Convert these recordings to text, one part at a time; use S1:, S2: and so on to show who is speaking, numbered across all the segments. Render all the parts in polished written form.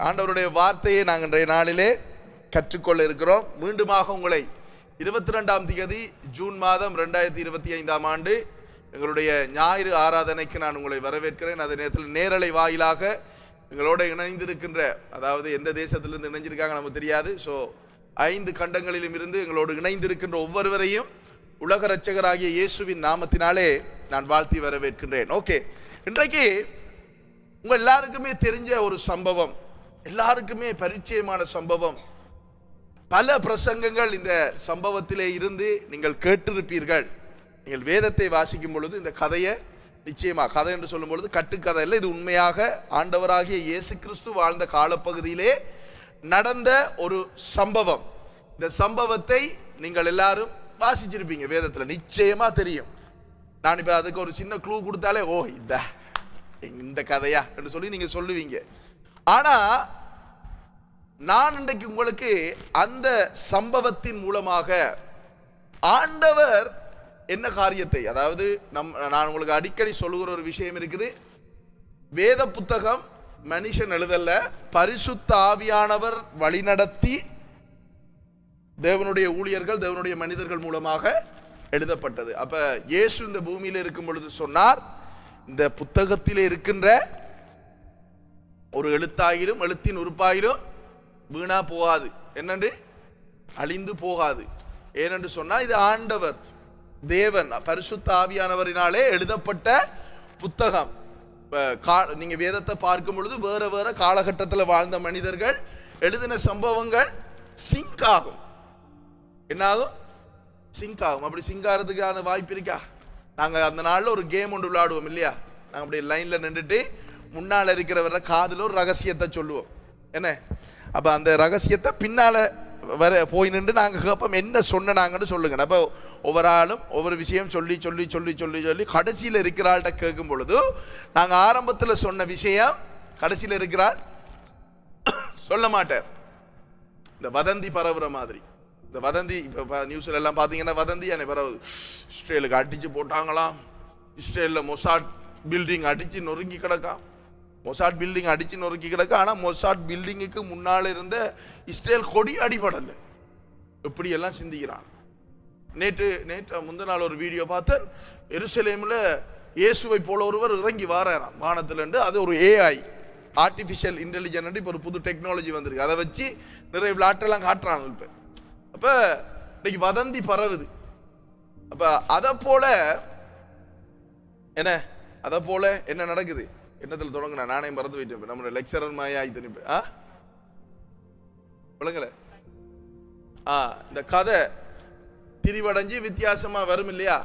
S1: ஆண்டவருடைய வார்த்தையை நாங்கள் இன்றைய நாளிலே கற்றுக்கொள்ள இருக்கிறோம். மீண்டுமாக உங்களை 22ஆம் தேதி ஜூன் மாதம் 2025ஆம் ஆண்டு எங்களுடைய ஞாயிறு ஆராதனைக்கு நான் உங்களை வரவேற்கிறேன். அதே நேரத்தில் நேரலை வாயிலாக எங்களோட இணைந்திருக்கின்ற, அதாவது எந்த தேசத்திலிருந்து இணைஞ்சிருக்காங்க நமக்கு தெரியாது, ஸோ 5 கண்டங்களிலும் இருந்து எங்களோடு இணைந்திருக்கின்ற ஒவ்வொருவரையும் உலக இரட்சகராகிய இயேசுவின் நாமத்தினாலே நான் வாழ்த்தி வரவேற்கின்றேன். ஓகே, இன்றைக்கு உங்கள் எல்லாருக்குமே தெரிஞ்ச ஒரு சம்பவம், எல்லாருக்குமே பரிச்சயமான சம்பவம். பல பிரசங்கங்கள் இந்த சம்பவத்திலே இருந்து நீங்கள் கேட்டிருப்பீர்கள். நீங்கள் வேதத்தை வாசிக்கும் பொழுது இந்த கதையை நிச்சயமாக, கதை என்று சொல்லும் பொழுது கட்டுக்கதை இல்லை, இது உண்மையாக ஆண்டவராகிய இயேசு கிறிஸ்து வாழ்ந்த காலப்பகுதியிலே நடந்த ஒரு சம்பவம். இந்த சம்பவத்தை நீங்கள் எல்லாரும் வாசிச்சிருப்பீங்க, வேதத்தில் நிச்சயமா தெரியும். நான் இப்போ அதுக்கு ஒரு சின்ன க்ளூ கொடுத்தாலே ஓ இந்த கதையா என்று சொல்லி நீங்க சொல்லுவீங்க. ஆனா நான் இன்றைக்கு உங்களுக்கு அந்த சம்பவத்தின் மூலமாக ஆண்டவர் என்ன காரியத்தை, அதாவது நான் உங்களுக்கு அடிக்கடி சொல்லுகிற ஒரு விஷயம் இருக்குது. வேத புத்தகம் மனுஷன் எழுதல்ல, பரிசுத்த ஆவியானவர் வழிநடத்தி தேவனுடைய ஊழியர்கள், தேவனுடைய மனிதர்கள் மூலமாக எழுதப்பட்டது. அப்ப இயேசு இந்த பூமியில் இருக்கும் பொழுது சொன்னார், இந்த புத்தகத்திலே இருக்கின்ற ஒரு எழுத்தாயிலும் எழுத்தின் உறுப்பாயிலும் வீணா போகாது, என்னென்று அழிந்து போகாது. ஏனென்று சொன்னா இது ஆண்டவர் தேவன் பரிசுத்த ஆவியானவரினாலே எழுதப்பட்ட புத்தகம். நீங்க வேதத்தை பார்க்கும் பொழுது வேற வேற காலகட்டத்தில் வாழ்ந்த மனிதர்கள் எழுதின சம்பவங்கள் சிங்க் ஆகும். என்ன ஆகும்? சிங்க் ஆகும். அப்படி சிங்க் ஆகிறதுக்கான வாய்ப்பு இருக்கா? நாங்கள் அந்த நாளில் ஒரு கேம் ஒன்று விளையாடுவோம் இல்லையா? நாங்கள் அப்படியே லைனில் நின்றுட்டு முன்னால் இருக்கிறவர காதில் ஒரு ரகசியத்தை சொல்லுவோம். என்ன, அப்போ அந்த ரகசியத்தை பின்னால் வர போய் நின்று நாங்கள் கேட்போம், என்ன சொன்னாங்கன்னு சொல்லுங்க. அப்போ ஒவ்வொரு ஆளும் ஒவ்வொரு விஷயம் சொல்லி சொல்லி சொல்லி சொல்லி சொல்லி கடைசியில் இருக்கிற ஆள்கிட்ட கேட்கும் பொழுது நாங்கள் ஆரம்பத்தில் சொன்ன விஷயம் கடைசியில் இருக்கிறாள் சொல்ல மாட்டார். இந்த வதந்தி பரவுற மாதிரி. இந்த வதந்தி இப்போ நியூஸ்ல எல்லாம் பார்த்தீங்கன்னா வதந்தி என்ன பரவுது. இஸ்ரேலுக்கு அடிச்சு போட்டாங்களாம், இஸ்ரேலில் மொசாட் பில்டிங் அடிச்சு நொறுங்கி கிடக்கா, மொசாட் பில்டிங் அடிச்சு நொறுக்கி கிடக்கா. ஆனால் மொசாட் பில்டிங்குக்கு முன்னால் இருந்த இஸ்ரேல் கொடி அடிபடலை. இப்படியெல்லாம் சிந்திக்கிறான். நேற்று முந்தின நாள் ஒரு வீடியோ பார்த்தேன். எருசலேமில் இயேசுவை போல ஒருவர் இறங்கி வாராம் வானத்திலிருந்து. அது ஒரு ஏஐ, ஆர்டிஃபிஷியல் இன்டெலிஜென்ட். இப்போ ஒரு புது டெக்னாலஜி வந்திருக்கு, அதை வச்சு நிறைய விளையாட்டெல்லாம் காட்டுறாங்க. இப்போ அப்ப இன்னைக்கு வதந்தி பரவுது. அப்ப அதை போல என்ன நடக்குது? என்னத்தில் தொடங்கின நானே மறந்து போயிட்டேன். நம்மளோட லெக்சரர் மாயா இத்தனை விளங்கல. இந்த கதை திரிவடைஞ்சு வித்தியாசமா வரும் இல்லையா?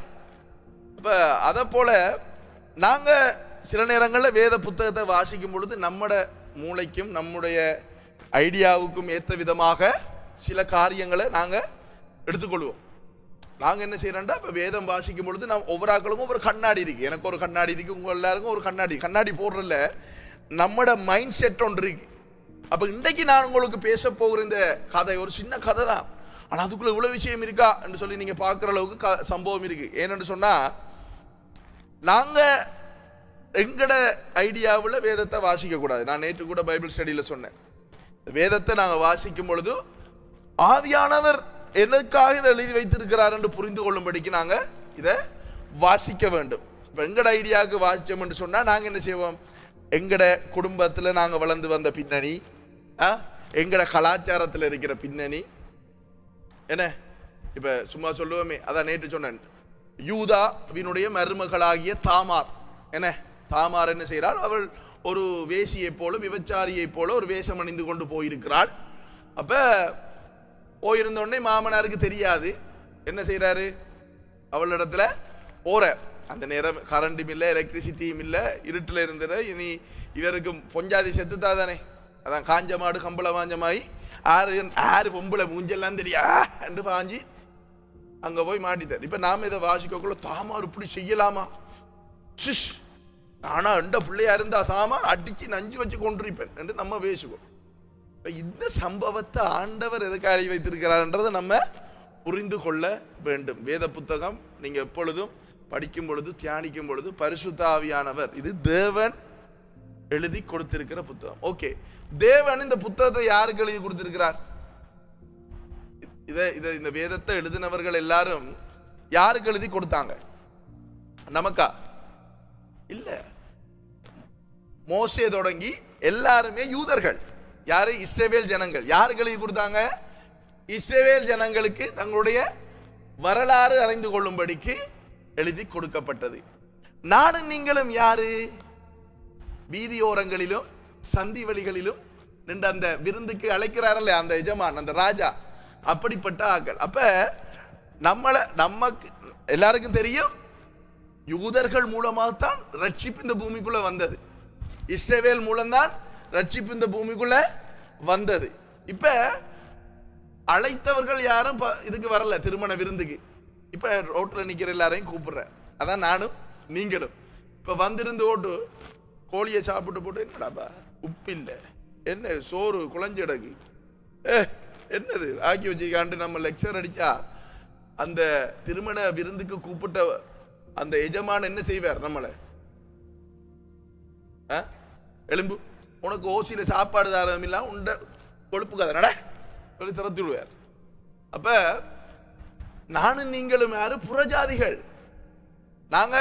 S1: அப்ப அதை போல நாங்க சில நேரங்களில் வேத புத்தகத்தை வாசிக்கும் பொழுது நம்மட மூளைக்கும் நம்முடைய ஐடியாவுக்கும் ஏற்ற விதமாக சில காரியங்களை நாங்கள் எடுத்துக்கொள்வோம். நாங்கள் என்ன செய்யறோம்டா, இப்போ வேதம் வாசிக்கும் பொழுது நம்ம ஒவ்வொரு ஆக்களுக்கும் ஒரு கண்ணாடி இருக்கு. எனக்கு ஒரு கண்ணாடி இருக்கு, உங்க எல்லாருக்கும் ஒரு கண்ணாடி போடுறல நம்மட மைண்ட் செட் ஒன்று இருக்கு. அப்போ இன்றைக்கு நான் உங்களுக்கு பேச போகிற இந்த கதை ஒரு சின்ன கதை தான், ஆனால் அதுக்குள்ள இவ்வளவு விஷயம் இருக்கா என்று சொல்லி நீங்க பார்க்குற அளவுக்கு சம்பவம் இருக்கு. ஏன்னு சொன்னா, நாங்க எங்கட ஐடியாவில் வேதத்தை வாசிக்க கூடாது. நான் நேற்று கூட பைபிள் ஸ்டடியில் சொன்னேன், வேதத்தை நாங்கள் வாசிக்கும் பொழுது ஆவியானவர் எனக்காக இதை எழுதி வைத்திருக்கிறார் என்று புரிந்து கொள்ளும்படிக்கு நாங்கள் இதை வாசிக்க வேண்டும். இப்போ எங்கட ஐடியாவுக்கு வாசித்தோம் என்று சொன்னால் நாங்கள் என்ன செய்வோம்? எங்கட குடும்பத்தில் நாங்கள் வளர்ந்து வந்த பின்னணி, எங்கட கலாச்சாரத்தில் இருக்கிற பின்னணி என்ன, இப்போ சும்மா சொல்லுவோமே, அதான் நேற்று சொன்னேன், யூதாவினுடைய மருமகளாகிய தாமார் தாமார் என்ன செய்கிறாள்? அவள் ஒரு வேசியை போல, விபச்சாரியை போல ஒரு வேஷம் அணிந்து கொண்டு போயிருக்கிறாள். அப்ப போயிருந்தோடனே மாமனாருக்கு தெரியாது. என்ன செய்யறாரு? அவளிடத்துல போற அந்த நேரம் கரண்டும் இல்லை, எலக்ட்ரிசிட்டியும் இல்லை, இருட்டில் இருந்துற. இனி இவருக்கு பொஞ்சாதி செத்துத்தா தானே, அதான் காஞ்ச மாடு கம்பள வாஞ்சமாயி ஆறு பொம்பளை மூஞ்செல்லாம் தெரியா என்று பாஞ்சி அங்க போய் மாட்டித்தார். இப்ப நாம இதை வாசிக்கக்குள்ள தாமார் இப்படி செய்யலாமா? நானா எந்த பிள்ளையா இருந்தா தாமார் அடிச்சு நஞ்சு வச்சு கொண்டிருப்பேன் என்று நம்ம பேசுவோம். இந்த சம்பவத்தை ஆண்டவர் எதுக்காக எழுதி வைத்திருக்கிறார்ன்றதை நம்ம புரிந்து கொள்ள வேண்டும். வேத புத்தகம் நீங்க எப்பொழுதும் படிக்கும் பொழுது, தியானிக்கும் பொழுது, பரிசுத்த ஆவியானவர், இது தேவன் எழுதி கொடுத்திருக்கிற புத்தகம். ஓகே, தேவன் இந்த புத்தகத்தை யாருக்கு எழுதி கொடுத்திருக்கிறார்? இந்த வேதத்தை எழுதினவர்கள் எல்லாரும் யாருக்கு எழுதி கொடுத்தாங்க? நமக்கா? இல்ல, மோசே தொடங்கி எல்லாருமே யூதர்கள். யாரு? இஸ்ரவேல் ஜனங்கள். யாருக்கு எழுதி கொடுத்தாங்க? இஸ்ரவேல் ஜனங்களுக்கு தங்களுடைய வரலாறு அறிந்து கொள்ளும்படிக்கு எழுதி கொடுக்கப்பட்டது. நானும் நீங்களும் யாரு? வீதியோரங்களிலும் சந்தி வழிகளிலும் நின்று அந்த விருந்துக்கு அழைக்கிறாரல்ல அந்த எஜமான், அந்த ராஜா, அப்படிப்பட்ட ஆக்கள். அப்ப நமக்கு எல்லாருக்கும் தெரியும், யூதர்கள் மூலமாகத்தான் ரட்சிப்பு இந்த பூமிக்குள்ள வந்தது. இஸ்ரவேல் மூலம்தான் ரட்சிப்பு இந்த பூமிக்குள்ள வந்தது. இப்ப அழைத்தவர்கள் யாரும் இதுக்கு வரல, திருமண விருந்துக்கு. இப்ப ரோட்ல நிக்கிற எல்லாரையும் கூப்பிடுற, அதான் நானும் நீங்களும். இப்ப வந்திருந்து ஓட்டு கோழியை சாப்பிட்டு போட்டு, என்னடாப்பா உப்பு இல்லை, என்ன சோறு குழஞ்சிடக்கு, என்னது ஆக்கி வச்சுக்காண்டு நம்ம லெக்சர் அடிச்சா, அந்த திருமண விருந்துக்கு கூப்பிட்ட அந்த எஜமான் என்ன செய்வார்? நம்மளை எலும்பு உனக்கு ஓசியில சாப்பாடு தாரம் இல்ல, உண்ட கொழுப்பு கதை நட சொல்லி திறத்தி விடுவார். அப்ப நானும் நீங்களும் யாரு? புறஜாதிகள். நாங்க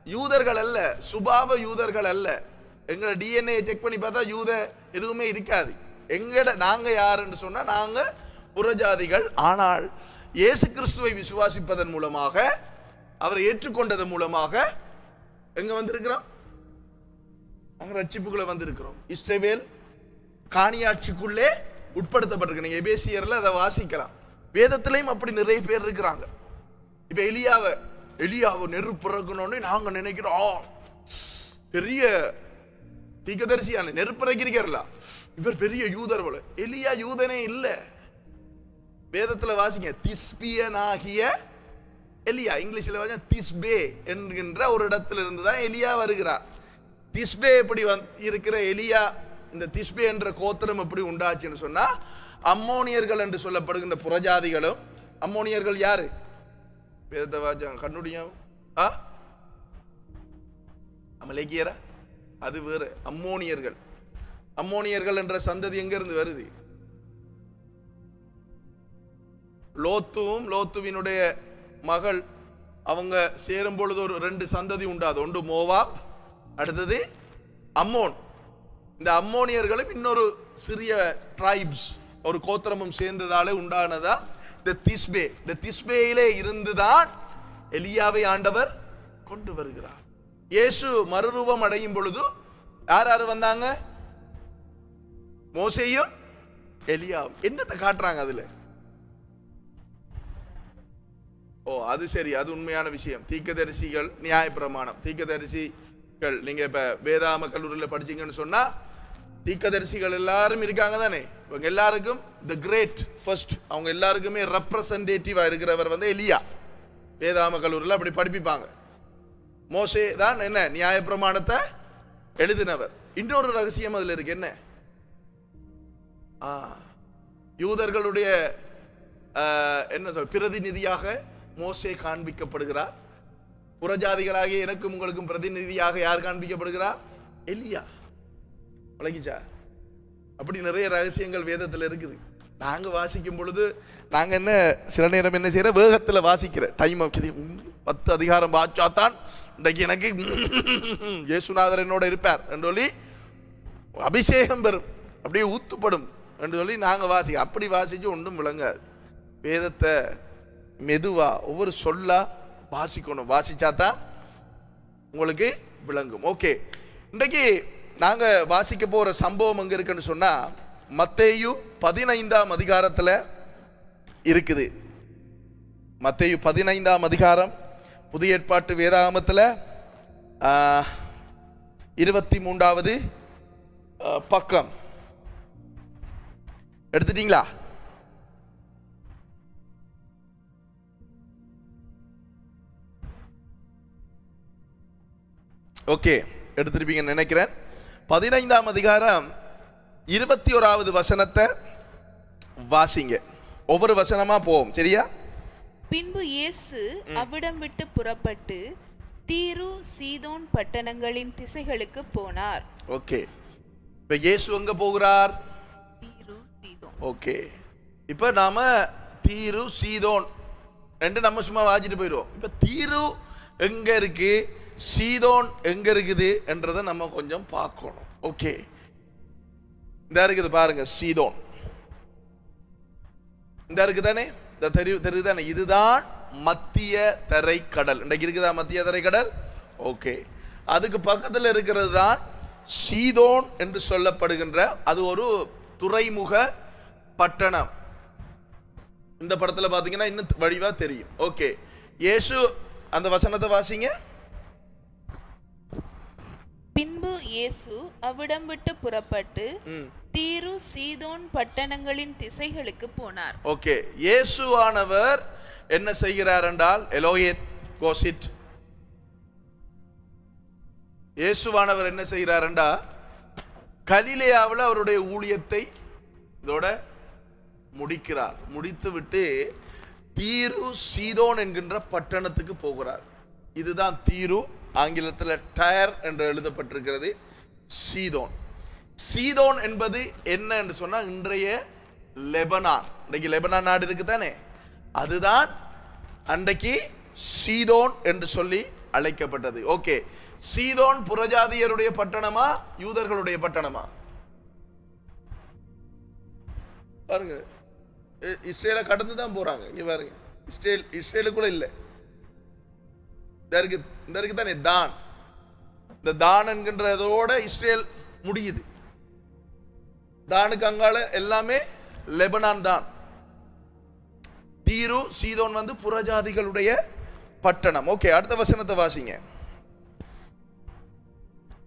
S1: யூதர்கள் அல்ல, சுபாவ யூதர்கள் அல்ல. எங்களை டிஎன்ஏ செக் பண்ணி பார்த்தா யூத எதுவுமே இருக்காது. நாங்க யாருன்னு சொன்னா நாங்க புறஜாதிகள். ஆனால் இயேசு கிறிஸ்துவை விசுவாசிப்பதன் மூலமாக, அவரை ஏற்றுக்கொண்டதன் மூலமாக எங்க வந்திருக்கிறோம்? நாங்க ரட்சிப்புக்குள்ள வந்திருக்கிறோம். இஸ்ரவேல் காணியாட்சிக்குள்ளே உட்படுத்தப்பட்டிருக்கு. நீங்க எபேசியர்ல அதை வாசிக்கலாம். வேதத்திலையும் அப்படி நிறைய பேர் இருக்கிறாங்க. இப்ப எலியாவை நெருப்பு இறக்கணும்னு நாங்க நினைக்கிறோம், பெரிய தீர்க்கதரிசியான நெருப்பு இறக்கிறீர்களா, இவர் பெரிய யூதர் போல. எலியா யூதனே இல்ல. வேதத்துல வாசிங்க, திஸ்பியனாகிய எலியா, இங்கிலீஷ்ல வாசிங்க திஸ்பே என்கின்ற ஒரு இடத்துல இருந்துதான் எலியா வருகிறார். திஸ்பே எப்படி இருக்கிற எலியா, இந்த திஸ்பே என்ற கோத்திரம் எப்படி உண்டாச்சுன்னு சொன்னா, அம்மோனியர்கள் என்று சொல்லப்படுகின்ற புறஜாதிகளும். அம்மோனியர்கள் யாரு? வேதத்தை வாசிங்க, கண்ணுடியும் அமலேக்கியரா, அது வேறு. அம்மோனியர்கள், அம்மோனியர்கள் என்ற சந்ததி எங்க இருந்து வருது? லோத்துவும் லோத்துவினுடைய மகள் அவங்க சேரும் பொழுது ஒரு 2 சந்ததி உண்டாது. ஒன்று மோவாப், அடுத்தது அம்மோன். இந்த அம்மோனியர்களும் இன்னொரு சிறிய ட்ரைப்ஸ், ஒரு கோத்திரமும் சேர்ந்ததாலே உண்டானதா இந்த திஸ்பே. இந்த திஸ்பேயிலே இருந்துதான் எலியாவை ஆண்டவர் கொண்டு வருகிறார். இயேசு மறுரூபம் அடையும் பொழுது யார் யாரு வந்தாங்க? மோசேயும் எலியாவும். என்னத்தை காட்டுறாங்க அதுல? அது சரி, அது உண்மையான விஷயம். தீர்க்கதரிசிகள், நியாயப்பிரமாணம், தீர்க்கதரிசிகள். நீங்க இப்ப வேதாம கல்லூரியில் படிச்சீங்கன்னு சொன்னா தீர்க்கதரிசிகள் எல்லாரும் இருக்காங்க தானே. இவங்க எல்லாருக்கும் தி கிரேட் ஃபர்ஸ்ட், அவங்க எல்லாருக்குமே ரெப்ரசன்டேட்டிவா இருக்கிறவர் வந்து எலியா. வேதாம கல்லூரியில் அப்படி படிப்பிப்பாங்க. மோசே தான் என்ன நியாயப்பிரமாணத்தை எழுதினவர். இன்னொரு ரகசியம் அதுல இருக்கு. என்ன? யூதர்களுடைய என்ன சொல் பிரதிநிதியாக மோசே காண்பிக்கப்படுகிறார். புறஜாதிகளாகிய எனக்கும் உங்களுக்கும் பிரதிநிதியாக யார் காண்பிக்கப்படுகிறார்? எலியா. பழகிச்சா? அப்படி நிறைய ரகசியங்கள் வேதத்தில் இருக்குது. நாங்க வாசிக்கும் பொழுது நாங்க என்ன சில நேரம் என்ன செய்யற, வேகத்துல வாசிக்கிற டைம் 10 அதிகாரம் வாச்சாத்தான் இன்றைக்கு எனக்கு இயேசுநாதர் என்னோட இருப்பார் என்று சொல்லி அபிஷேகம் பெறும், அப்படியே ஊத்துப்படும் என்று சொல்லி நாங்க வாசிக்க. அப்படி வாசிச்சு ஒன்றும் விளங்காது. வேதத்தை மெதுவா ஒவ்வொரு சொல்லா வாசிக்கணும். வாசிச்சாதான் உங்களுக்கு விளங்கும். ஓகே, இன்றைக்கு நாங்க வாசிக்க போற சம்பவம் எங்க இருக்குன்னு சொன்னா மத்தேயு 15ஆம் அதிகாரத்துல இருக்குது. மத்தேயு 15ஆம் அதிகாரம், புதிய ஏற்பாட்டு வேதாகமத்துல 23வது பக்கம். எடுத்துட்டீங்களா? ஓகே, எடுத்திருப்பீங்கன்னு நினைக்கிறேன். 15ஆம் அதிகாரம் 21வது வசனத்தை வாசிங்க. ஒவ்வொரு வசனமா போவோம், சரியா?
S2: பின்பு இயேசு அவ்விடம் விட்டு புறப்பட்டு தீரு சீதோன் பட்டணங்களின் திசைகளுக்கு போனார்.
S1: ஓகே, இப்ப இயேசு எங்க போகிறார்?
S2: தீரு சீதோன்.
S1: ஓகே, இப்ப நாம தீரு சீதோன் ரெண்டு நம்ம சும்மா வாசிட்டு போயிடுவோம். இப்ப தீரு எங்க இருக்கு, சீதோன் எங்க இருக்குது என்றதை நம்ம கொஞ்சம் பார்க்கணும். ஓகே, இந்த இருக்குது பாருங்க, சீதோன் இந்த இருக்குதானே, இந்த தெரியுதானே, இதுதான் மத்திய தரைக்கடல். இன்றைக்கு இருக்குதா மத்திய தரைக்கடல்? ஓகே, அதுக்கு பக்கத்தில் இருக்கிறது தான் சீதோன் என்று சொல்லப்படுகின்ற அது ஒரு துறைமுக பட்டணம். இந்த படத்துல பாத்தீங்கன்னா இன்னும் வடிவா தெரியும். ஓகே, இயேசு அந்த வசனத்தை வாசிங்க.
S2: பின்பு இயேசு அவ்விடம் விட்டு புறப்பட்டு தீரு சீதோன் பட்டணங்களின் திசைகளுக்கு போனார்.
S1: ஓகே, இயேசுவானவர் என்ன செய்கிறார் என்றால், எலோயேத் கோசிட், இயேசுவானவர் என்ன செய்கிறார் என்றால் கலிலேயாவில் அவருடைய ஊழியத்தை இதோட முடிக்கிறார். முடித்து விட்டு தீரு சீதோன் என்கின்ற பட்டணத்துக்கு போகிறார். இதுதான் தீரு, ஆங்கிலத்தில் டயர் என்று எழுதப்பட்டிருக்கிறது. சீதோன், சீதோன் என்பது என்ன என்று சொன்னா இன்றைய லெபனான். இன்றைக்கு லெபனான் நாடு இருக்கு தானே, அதுதான் அன்றைக்கு சீதோன் என்று சொல்லி அழைக்கப்பட்டது. ஓகே, சீதோன் புறஜாதியருடைய பட்டணமா யூதர்களுடைய பட்டணமா? பாருங்க, இஸ்ரேலை கடந்து தான் போறாங்க. இங்க பாருங்க, இஸ்ரேலுக்குள்ள இல்லை, இந்த இருக்கு தானே தான், இந்த தான் என்கின்றதோட இஸ்ரேல் முடியுது. தானுக்கு அங்கால எல்லாமே லெபனான் தான். தீரு சீதோன் வந்து புறஜாதிகளுடைய பட்டணம். ஓகே, அடுத்த வசனத்தை வாசிங்க.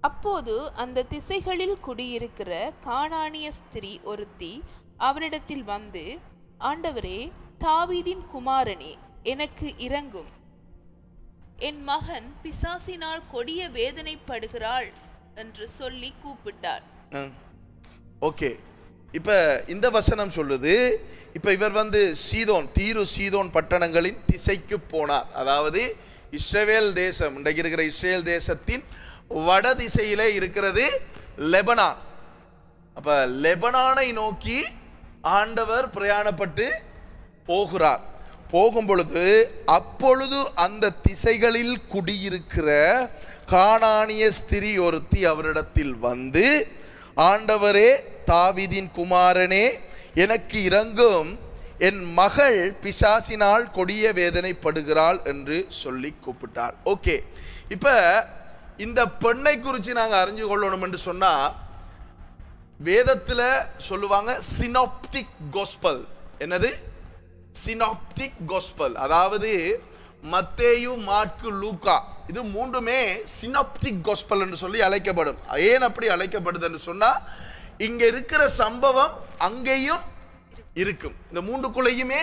S2: அப்போது அந்த திசைகளில் குடியிருக்கிற கானானிய ஸ்திரீ ஒருத்தி அவரிடத்தில் வந்து, ஆண்டவரே, தாவீதின் குமாரனே, எனக்கு இரங்கும், என் மகன் பிசாசினால் கொடிய வேதனைப்படுகிறாள் என்று சொல்லி கூப்பிட்டார்.
S1: ஓகே, இப்ப இந்த வசனம் சொல்லுது, இப்ப இவர் வந்து சீதோன், தீரு சீதோன் பட்டணங்களின் திசைக்கு போனார். அதாவது இஸ்ரவேல் தேசம், இன்றைக்கு இருக்கிற இஸ்ரேல் தேசத்தின் வட திசையிலே இருக்கிறது லெபனான். அப்ப லெபனானை நோக்கி ஆண்டவர் பிரயாணப்பட்டு போகிறார். போகும் பொழுது அப்பொழுது அந்த திசைகளில் குடியிருக்கிற கானானிய ஸ்திரீ ஒருத்தி அவரிடத்தில் வந்து, ஆண்டவரே, தாவீதின் குமாரனே, எனக்கு இரங்கும், என் மகள் பிசாசினால் கொடிய வேதனைப்படுகிறாள் என்று சொல்லி கூப்பிட்டாள். ஓகே, இப்ப இந்த பெண்ணை குறித்து நாங்கள் அறிஞ்சு கொள்ளணும் என்று சொன்னா, வேதத்தில் சொல்லுவாங்க சினாப்டிக் கோஸ்பல். என்னது? Synaptic gospel. அதாவது மத்தேயு, மாற்கு, லூக்கா, இது மூன்றுமே சினாப்டிக் கோஸ்பல் என்று சொல்லி அழைக்கப்படும். ஏன் அப்படி அழைக்கப்படுது என்று சொன்னா, இங்க இருக்கிற சம்பவம் அங்கேயும் இருக்கும், இந்த மூன்றுக்குள்ளேயுமே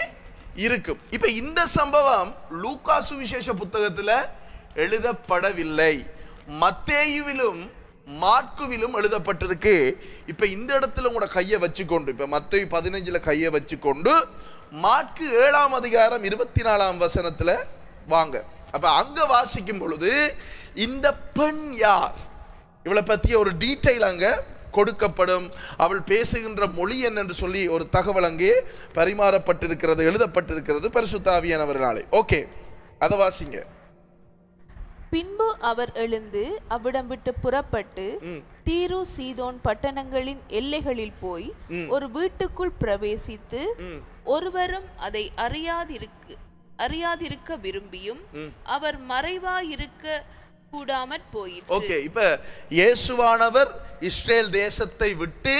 S1: இருக்கும். இப்ப இந்த சம்பவம் லூக்கா சுவிசேஷ புத்தகத்தில் எழுதப்படவில்லை, மத்தேயுவிலும் மார்க்குவிலும் எழுதப்பட்டிருக்கு. இப்ப இந்த இடத்துல உங்களோட கையை வச்சுக்கொண்டு, இப்ப மத்தேயு 15 கையை வச்சுக்கொண்டு மார்க்கு 7 அதிகாரம் 24 வசனத்துல வாங்க. அப்ப அங்க வாசிக்கும் பொழுது இந்த பெண் யார், இவளை பத்திய ஒரு டீட்டெயில் அங்க கொடுக்கப்படும். அவள் பேசுகின்ற மொழி என்னென்று சொல்லி ஒரு தகவல் அங்கே பரிமாறப்பட்டிருக்கிறது, எழுதப்பட்டிருக்கிறது பரிசுத்த ஆவியானவர்களாலே. ஓகே, அதை வாசிங்க.
S2: பின்பு அவர் எழுந்து அவ்விடம் விட்டு புறப்பட்டு தீரு சீதோன் பட்டணங்களின் எல்லைகளில் போய் ஒரு வீட்டுக்குள் பிரவேசித்து, ஒருவரும் அதை அறியாதிருக்க விரும்பியும் அவர் மறைவாயிருக்க கூடாமற் போயிற்று.
S1: ஓகே, இப்ப இயேசுவானவர் இஸ்ரேல் தேசத்தை விட்டு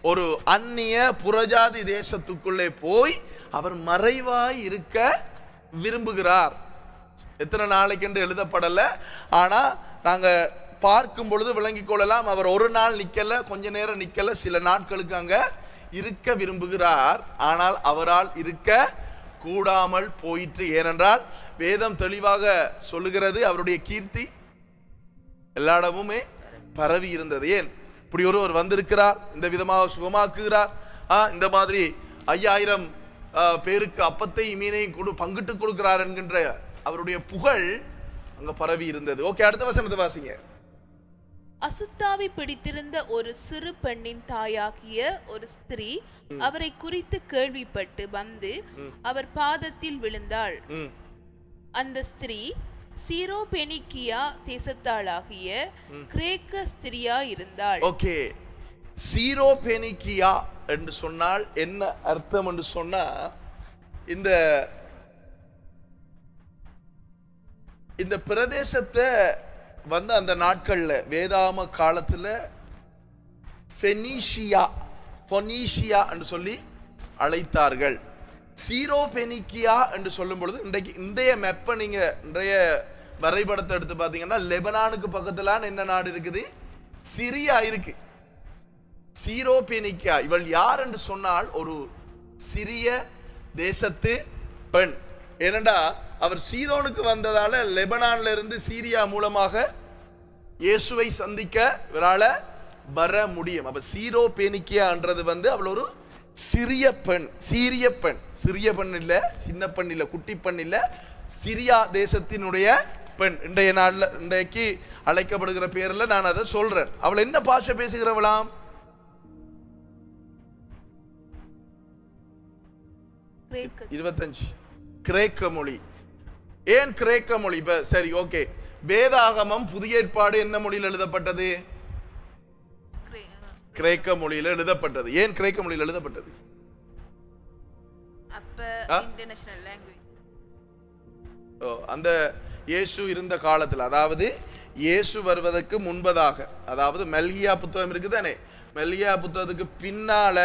S1: ஒரு அந்நிய புறஜாதி தேசத்துக்குள்ளே போய் அவர் மறைவாய் இருக்க விரும்புகிறார். எத்தனை நாளைக்கு என்று எழுதப்படல, ஆனா நாங்க பார்க்கும் பொழுது விளங்கிக் கொள்ளலாம். அவர் ஒரு நாள் நிக்கல, கொஞ்ச நேரம் நிக்கல, சில நாட்களுக்கு அங்க இருக்க விரும்புகிறார். ஆனால் அவரால் இருக்க கூடாமல் போயிற்று. ஏனென்றால் வேதம் தெளிவாக சொல்லுகிறது, அவருடைய கீர்த்தி எல்லா இடமுமே பரவி இருந்தது. ஏன்? இப்படி ஒருவர் வந்திருக்கிறார், இந்த விதமாக சுகமாக்குகிறார், இந்த மாதிரி 5000 பேருக்கு அப்பத்தை மீனையும் பங்கிட்டு கொடுக்கிறார் என்கின்ற அவருடைய புகழ் அங்க பரவி இருந்தது. ஓகே, அடுத்த வசனத்தை வாசிங்க.
S2: அசுத்தாவி பிடித்திருந்த ஒரு சிறு பெண்ணின் தாயாகிய ஒரு ஸ்திரீ அவரை குறித்து கேள்விப்பட்டு வந்து அவர் பாதத்தில் விழுந்தாள். அந்த ஸ்திரீ சீரோபெனிக்கியா தேசத்தாளாகிய கிரேக்க ஸ்திரியா இருந்தாள்.
S1: ஓகே, சீரோபெனிக்கியா என்று சொன்னால் என்ன அர்த்தம் என்று சொன்னா, இந்த பிரதேசத்தை வந்து அந்த நாட்கள்ல வேதாம காலத்துல ஃபெனீஷியா என்று சொல்லி அழைத்தார்கள். சீரோபெனிக்கியா என்று சொல்லும் பொழுது இன்றைய மெப்ப நீங்க இன்றைய வரைபடத்தை எடுத்து பார்த்தீங்கன்னா லெபனானுக்கு பக்கத்துல என்ன நாடு இருக்குது? சிரியா இருக்கு. சீரோபெனிக்கியா இவள் யார் என்று சொன்னால் ஒரு சிறிய தேசத்து பெண். ஏனென்றா அவர் சீதோனுக்கு வந்ததால லெபனான்ல இருந்து சீரியா மூலமாக இயேசுவை சந்திக்க இவரால வர முடியும். அப்ப சீரோபெனிக்கியான்றது வந்து அவள் ஒரு சிறிய பெண், சிறிய பெண் இல்ல, சின்ன பெண் இல்ல, குட்டி பெண் இல்ல, சிரியா தேசத்தினுடைய பெண். இன்றைக்கு அழைக்கப்படுகிற பேர்ல நான் அதை சொல்றேன். அவள் என்ன பாஷை பேசுகிறவளாம்? கிரேக்க மொழி. ஏன் கிரேக்க மொழி? இப்ப சரி, ஓகே, வேதாகமம் புதிய ஏற்பாடு என்ன மொழியில் எழுதப்பட்டது? கிரேக்க மொழியில் எழுதப்பட்டது. ஏன் கிரேக்க மொழியில் எழுதப்பட்டது? அந்த இயேசு இருந்த காலத்தில், அதாவது இயேசு வருவதற்கு முன்பதாக, அதாவது மெல்கியா புத்தகம் இருக்குதானே, மெல்கியா புத்தகத்துக்கு பின்னால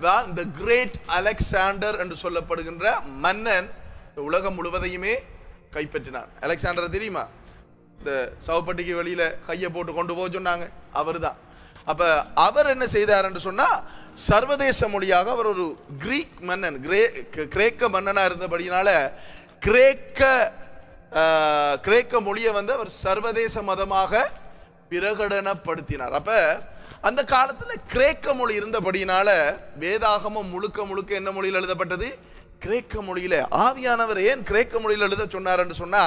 S1: தான் இந்த கிரேட் அலெக்சாண்டர் என்று சொல்லப்படுகின்ற மன்னன் உலகம் முழுவதையுமே கைப்பற்றினார். அலெக்சாண்டர் தெரியுமா? இந்த சவப்பட்டிக்கு வெளியில கையை போட்டு கொண்டு போக சொன்னாங்க, அவர் தான். அப்ப அவர் என்ன செய்தார் என்று சொன்னா, சர்வதேச மொழியாக அவர் ஒரு கிரீக் மன்னன், கிரேக்க மன்னனா இருந்தபடினால கிரேக்க மொழியை வந்து அவர் சர்வதேச மதமாக பிரகடனப்படுத்தினார். அப்ப அந்த காலத்துல கிரேக்க மொழி இருந்தபடினால வேதாகமம் முழுக்க என்ன மொழியில் எழுதப்பட்டது? கிரேக்க மொழியில. ஆவியானவர் ஏன் கிரேக்க மொழியில் எழுத சொன்னார் என்று சொன்னா,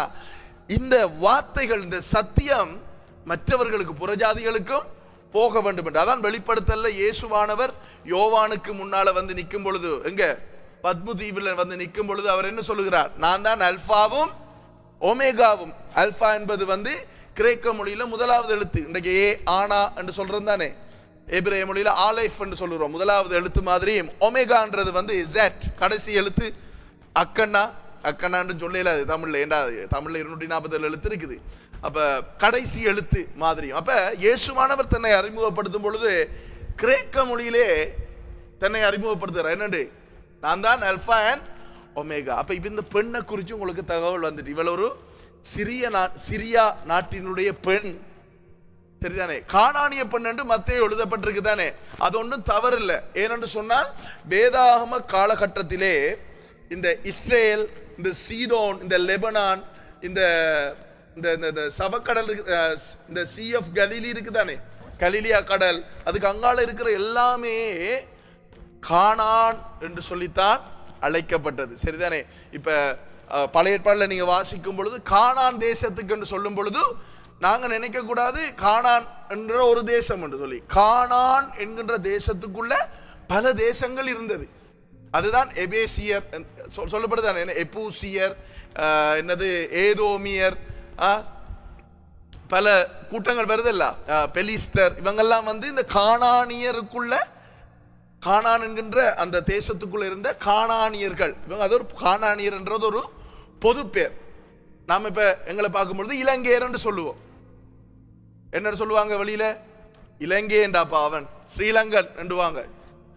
S1: இந்த வார்த்தைகள், இந்த சத்தியம் மற்றவர்களுக்கு, புறஜாதிகளுக்கும் போக வேண்டும் என்று. அதான் வெளிப்படுத்தல்ல இயேசுவானவர் யோவானுக்கு முன்னால வந்து நிற்கும் பொழுது, எங்க பத்மு தீவில் வந்து நிற்கும் பொழுது அவர் என்ன சொல்லுகிறார்? நான் தான் அல்பாவும் ஒமேகாவும். அல்பா என்பது வந்து கிரேக்க மொழியில முதலாவது எழுத்து. இன்றைக்கு ஏ ஆனா என்று சொல்றோம் தானே, எபிரேய மொழியில ஆலைஃப் என்று சொல்லுறோம், முதலாவது எழுத்து மாதிரியும். ஒமேகான்றது வந்து ஜெட், கடைசி எழுத்து. அக்கண்ணான்னு சொல்லல தமிழ்ல, ஏண்டா தமிழ்ல 247 எழுத்து இருக்குது. அப்ப கடைசி எழுத்து மாதிரியும். அப்ப இயேசுவானவர் தன்னை அறிமுகப்படுத்தும் பொழுது கிரேக்க மொழியிலே தன்னை அறிமுகப்படுத்துறார். என்னண்டு? நான் தான் அல்பா அண்ட் ஒமேகா. அப்ப இப்ப இந்த பெண்ணை குறித்து உங்களுக்கு தகவல் வந்துட்டு, இவள் ஒரு சிரியா நாட்டினுடைய பெண், சரிதானே? கானானிய பெண் என்று மத்தேயு எழுதப்பட்டிருக்கு தானே, அது ஒன்றும் தவறு இல்லை. ஏனென்று சொன்னால் வேதாகம காலகட்டத்திலே இந்த இஸ்ரேல், இந்த சீதோன், இந்த லெபனான், இந்த சவக்கடல், இந்த சி ஆஃப் கலீலி இருக்குதானே, கலிலியா கடல், அதுக்கு அங்கால இருக்கிற எல்லாமே கானான் என்று சொல்லித்தான் அழைக்கப்பட்டது, சரிதானே? இப்ப பழைய ஏற்பாடுல நீங்க வாசிக்கும் பொழுது கானான் தேசத்துக்கு என்று சொல்லும் பொழுது நாங்க நினைக்க கூடாது கானான் என்ற ஒரு தேசம் என்று சொல்லி. கானான் என்கின்ற தேசத்துக்குள்ள பல தேசங்கள் இருந்தது. அதுதான் எபேசியர் சொல்லப்படுது, எபூசியர், என்னது ஏதோமியர், பல கூட்டங்கள் வருதல்ல, பெலிஸ்தர், இவங்கெல்லாம் வந்து இந்த கானானியருக்குள்ள, கானான் என்கின்ற அந்த தேசத்துக்குள்ள இருந்த கானானியர்கள். இவங்க அது ஒரு கானானியர் என்றது ஒரு பொது பேர். நாம இப்ப எங்களை பார்க்கும்பொழுது இலங்கையர் என்று சொல்லுவோம். என்ன சொல்லுவாங்க வெளியில? இலங்கையண்டாப்பா அவன், ஸ்ரீலங்கன் என்றுவாங்க.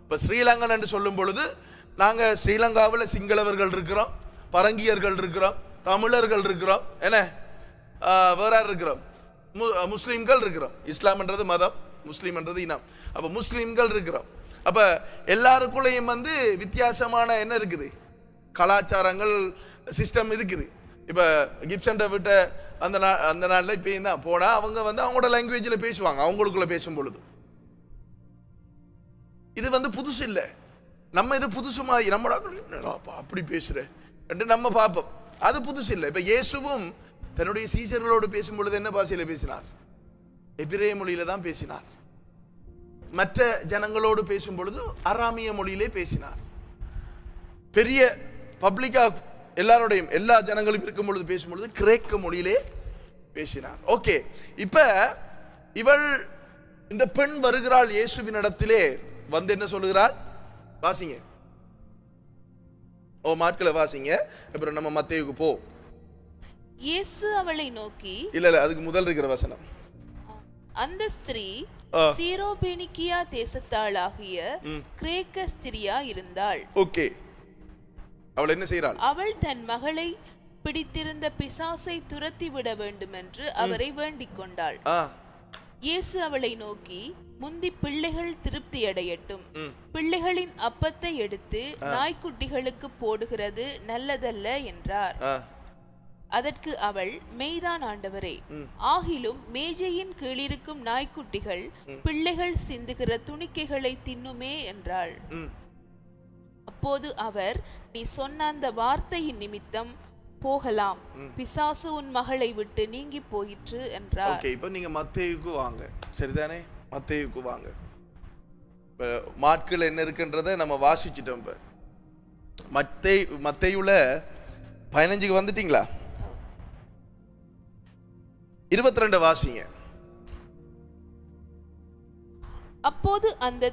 S1: இப்ப ஸ்ரீலங்கன் என்று சொல்லும் பொழுது நாங்க ஸ்ரீலங்காவில் சிங்களவர்கள் இருக்கிறோம், பரங்கியர்கள் இருக்கிறோம், தமிழர்கள் இருக்கிறோம், என்ன வேற இருக்கிறோம், முஸ்லீம்கள் இருக்கிறோம். இஸ்லாம் என்றது மதம், முஸ்லீம் என்றது இனம். அப்ப முஸ்லீம்கள் இருக்கிறோம். அப்ப எல்லாருக்குள்ளேயும் வந்து வித்தியாசமான என்ன இருக்குது, கலாச்சாரங்கள், சிஸ்டம் இருக்குது. இப்ப கிப்சன் விட்ட அந்த நாளில் இப்பயும் தான் போனா அவங்க வந்து அவங்களோட லாங்குவேஜில் பேசுவாங்க, அவங்களுக்குள்ள பேசும் பொழுது இது வந்து புதுசு இல்லை. நம்ம இது புதுசுமாய் நம்ம அப்படி பேசுற என்று நம்ம பார்ப்போம். அது புதுசு இல்லை. இப்ப இயேசுவும் தன்னுடைய சீஷர்களோடு பேசும் பொழுது என்ன பாஷையில பேசினார்? எபிரேய மொழியில தான் பேசினார். மற்ற ஜனங்களோடு பேசும் பொழுது அராமிய மொழியிலே பேசினார். பெரிய பப்ளிக்கா எல்லாரோடையும் எல்லா ஜனங்களும் இருக்கும் பொழுது பேசும் பொழுது கிரேக்க மொழியிலே பேசினார். ஓகே, இப்ப இவள் இந்த பெண் வருகிறாள் இயேசுவின் இடத்திலே வந்து என்ன சொல்லுகிறாள்? வாசிங்க. மாட்களை வாசிங்க. அப்புறம் நம்ம மத்தேயுக்கு போ.
S2: இயேசு அவளை நோக்கி,
S1: இல்ல அதுக்கு முதல் இருக்கிற வசனம்.
S2: அந்த ஸ்திரீ சீரோபெனிக்கியா தேசத்தாளாகிய கிரேக்க ஸ்திரியா இருந்தாள்.
S1: ஓகே, அவள் என்ன செய்கிறாள்?
S2: அவள் தன் மகளை பிடித்திருந்த பிசாசை துரத்தி விட வேண்டும் என்று அவரை வேண்டிக் கொண்டாள். இயேசு அவளை நோக்கி, முந்தி பிள்ளைகள் திருப்தி அடையட்டும், பிள்ளைகளின் அப்பத்தை எடுத்து நாய்க்குட்டிகளுக்கு போடுகிறது நல்லதல்ல என்றார். அதற்கு அவள், மெய்தான் ஆண்டவரே, ஆகிலும் மேஜையின் கீழிருக்கும் நாய்க்குட்டிகள் பிள்ளைகள் சிந்துகிற துணிக்கைகளை தின்னுமே என்றாள். அப்போது அவர், நீ சொன்ன அந்த வார்த்தையின் நிமித்தம் போகலாம், பிசாசு உன் மகளை விட்டு நீங்கி போயிற்று என்றார்.
S1: ஓகே, இப்போ நீங்க மத்தேயுக்கு வாங்க. சரிதானே? மத்தேயுக்கு வாங்க. மாட்கள் என்ன இருக்குன்றதை நம்ம வாசிச்சிட்டோம். இப்ப மத்தேயுல 15க்கு வந்துட்டீங்களா? 22 வாசிங்க.
S2: அப்போது அந்த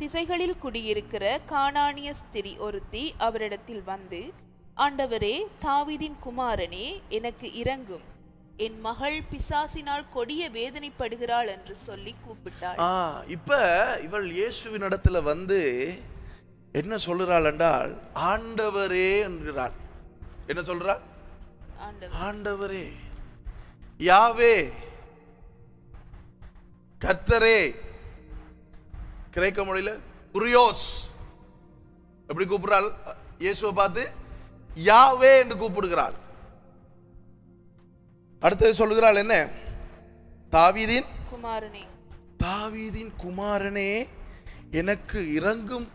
S2: திசைகளில் குடியிருக்கிற கானானிய ஸ்திரீ ஒருத்தி அவரிடத்தில் வந்து, ஆண்டவரே, தாவீதின் குமாரனே, எனக்கு இரங்கும், என் மகள் பிசாசினால் கொடிய வேதனைப்படுகிறாள் என்று சொல்லி கூப்பிட்டாள்.
S1: இப்ப இவள் இயேசுவின் இடத்துல வந்து என்ன சொல்லுறாள் என்றால், ஆண்டவரே என்கிறாள். என்ன சொல்றாள்? ஆண்டவரே, யாவே, கர்த்தரே. கிரேக்க மொழியில குரியோஸ். எப்படி கூப்பிடுறாள்? இயேசுவை பார்த்து யாவே என்று கூப்பிடுகிறாள். அடுத்தது சொல்லுகிறாள் என்ன? தாவீதின் குமாரனே, தாவீதின் குமாரனே, எனக்கு இரங்கும்,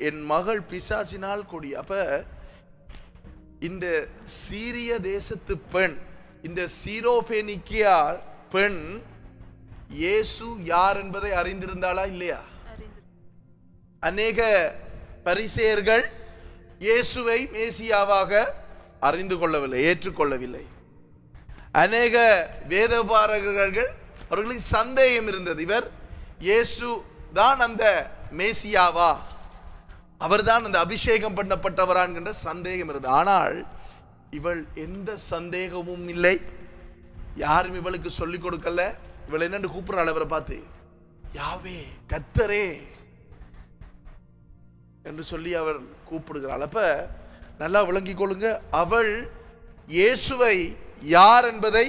S1: என் மகள் பிசாசினால் கொடி. அப்ப இந்த சீரிய தேசத்து பெண், இந்த சீரோபெனிக்கியா பெண் இயேசு யார் என்பதை அறிந்திருந்தாளா இல்லையா? அநேக பரிசேயர்கள் இயேசுவை மேசியாவாக அறிந்து கொள்ளவில்லை, ஏற்றுக்கொள்ளவில்லை. அநேக வேதபாரகர்கள் அவர்களுக்கு சந்தேகம் இருந்தது, இவர் இயேசு தான் அந்த மேசியாவா, அவர்தான் அந்த அபிஷேகம் பண்ணப்பட்டவரா என்கின்ற சந்தேகம் இருந்தது. ஆனால் இவள் எந்த சந்தேகமும் இல்லை, யாரும் இவளுக்கு சொல்லிக் கொடுக்கல. இவள் என்னன்னு கூப்பிடுறாள் அவரை பார்த்து, யாவே, கர்த்தரே என்று சொல்லி அவர் கூப்பிடுகிறாள். அப்ப நல்லா விளங்கிக் கொள்ளுங்க, அவள் இயேசுவை யார் என்பதை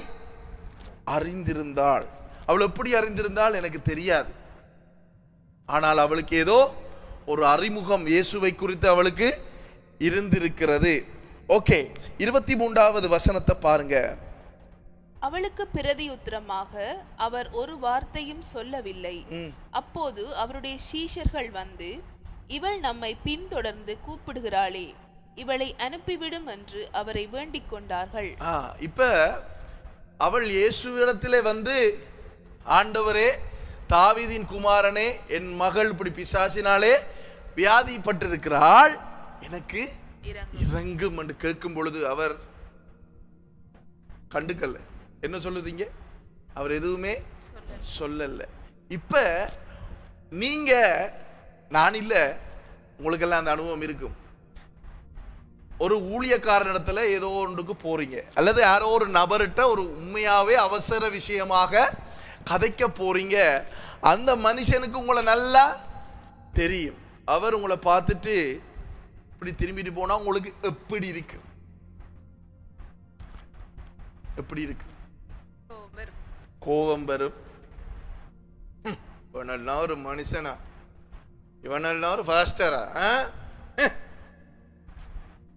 S1: அறிந்திருந்தாள். அவள் எப்படி அறிந்திருந்தாள் எனக்கு தெரியாது. ஆனால் அவளுக்கு ஏதோ ஒரு அறிமுகம் இயேசுவை குறித்து அவளுக்கு இருந்திருக்கிறது. ஓகே, 23வது வசனத்தை பாருங்க.
S2: அவளுக்கு பிரதியுத்தரமாக அவர் ஒரு வார்த்தையும் சொல்லவில்லை. அப்போது அவருடைய சீஷர்கள் வந்து, இவள் நம்மை பின்தொடர்ந்து கூப்பிடுகிறாளே, இவளை அனுப்பிவிடும் என்று அவரை வேண்டிக் கொண்டார்கள்.
S1: இப்ப அவள் இயேசுவிடத்திலே வந்து, ஆண்டவரே, தாவீதின் குமாரனே, என் மகள் இப்படி பிசாசினாலே வியாதிப்பட்டிருக்கிறாள், எனக்கு இரங்கும் என்று கேட்கும் பொழுது அவர் கண்டுக்கல்ல. என்ன சொல்லுதீங்க? அவர் எதுவுமே சொல்லல. இப்ப நீங்க, நான் இல்ல, உங்களுக்கெல்லாம் அந்த அனுபவம் இருக்கும். ஒரு ஊழியக்காரனிடத்துல ஏதோ ஒன்றுக்கு போறீங்க, அல்லது யாரோ ஒரு நபர்கிட்ட ஒரு உண்மையாவே அவசர விஷயமாக கதைக்க போறீங்க. அந்த மனுஷனுக்கு உங்களை நல்லா தெரியும். அவர் உங்களை பார்த்துட்டு இப்படி திரும்பிட்டு போனா உங்களுக்கு எப்படி இருக்கு? எப்படி இருக்கு? கோபம் வரும். இவனெல்லாம் ஒரு மனுஷனா, இவனெல்லாம் ஒரு ஃபாஸ்டரா,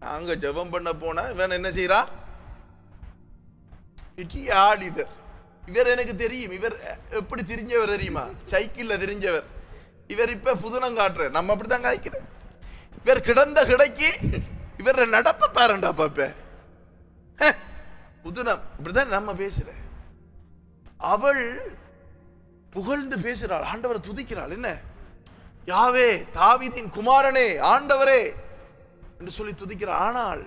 S1: நாங்க ஜெபம் பண்ண போனா இவன் என்ன செய்யறா? இவர் எனக்கு தெரியும். இவர் எப்படி தெரிஞ்சவர் தெரியுமா? சைக்கிள்ல தெரிஞ்சவர். இவர் இப்ப புதுனம் காட்டுற. நம்ம அப்படித்தான் காய்க்கிறேன். இவர் கிடந்த கிடைக்கு இவர் நடப்ப பாருண்டா பாப்ப புதுனம். இப்படிதான் நம்ம பேசுற. அவள் புகழ்ந்து பேசுறாள், ஆண்டவரை துதிக்கிறாள். என்ன, யாவே தாவீதின் குமாரனே ஆண்டவரே என்று சொல்லி துதிக்கிறார். ஆனால்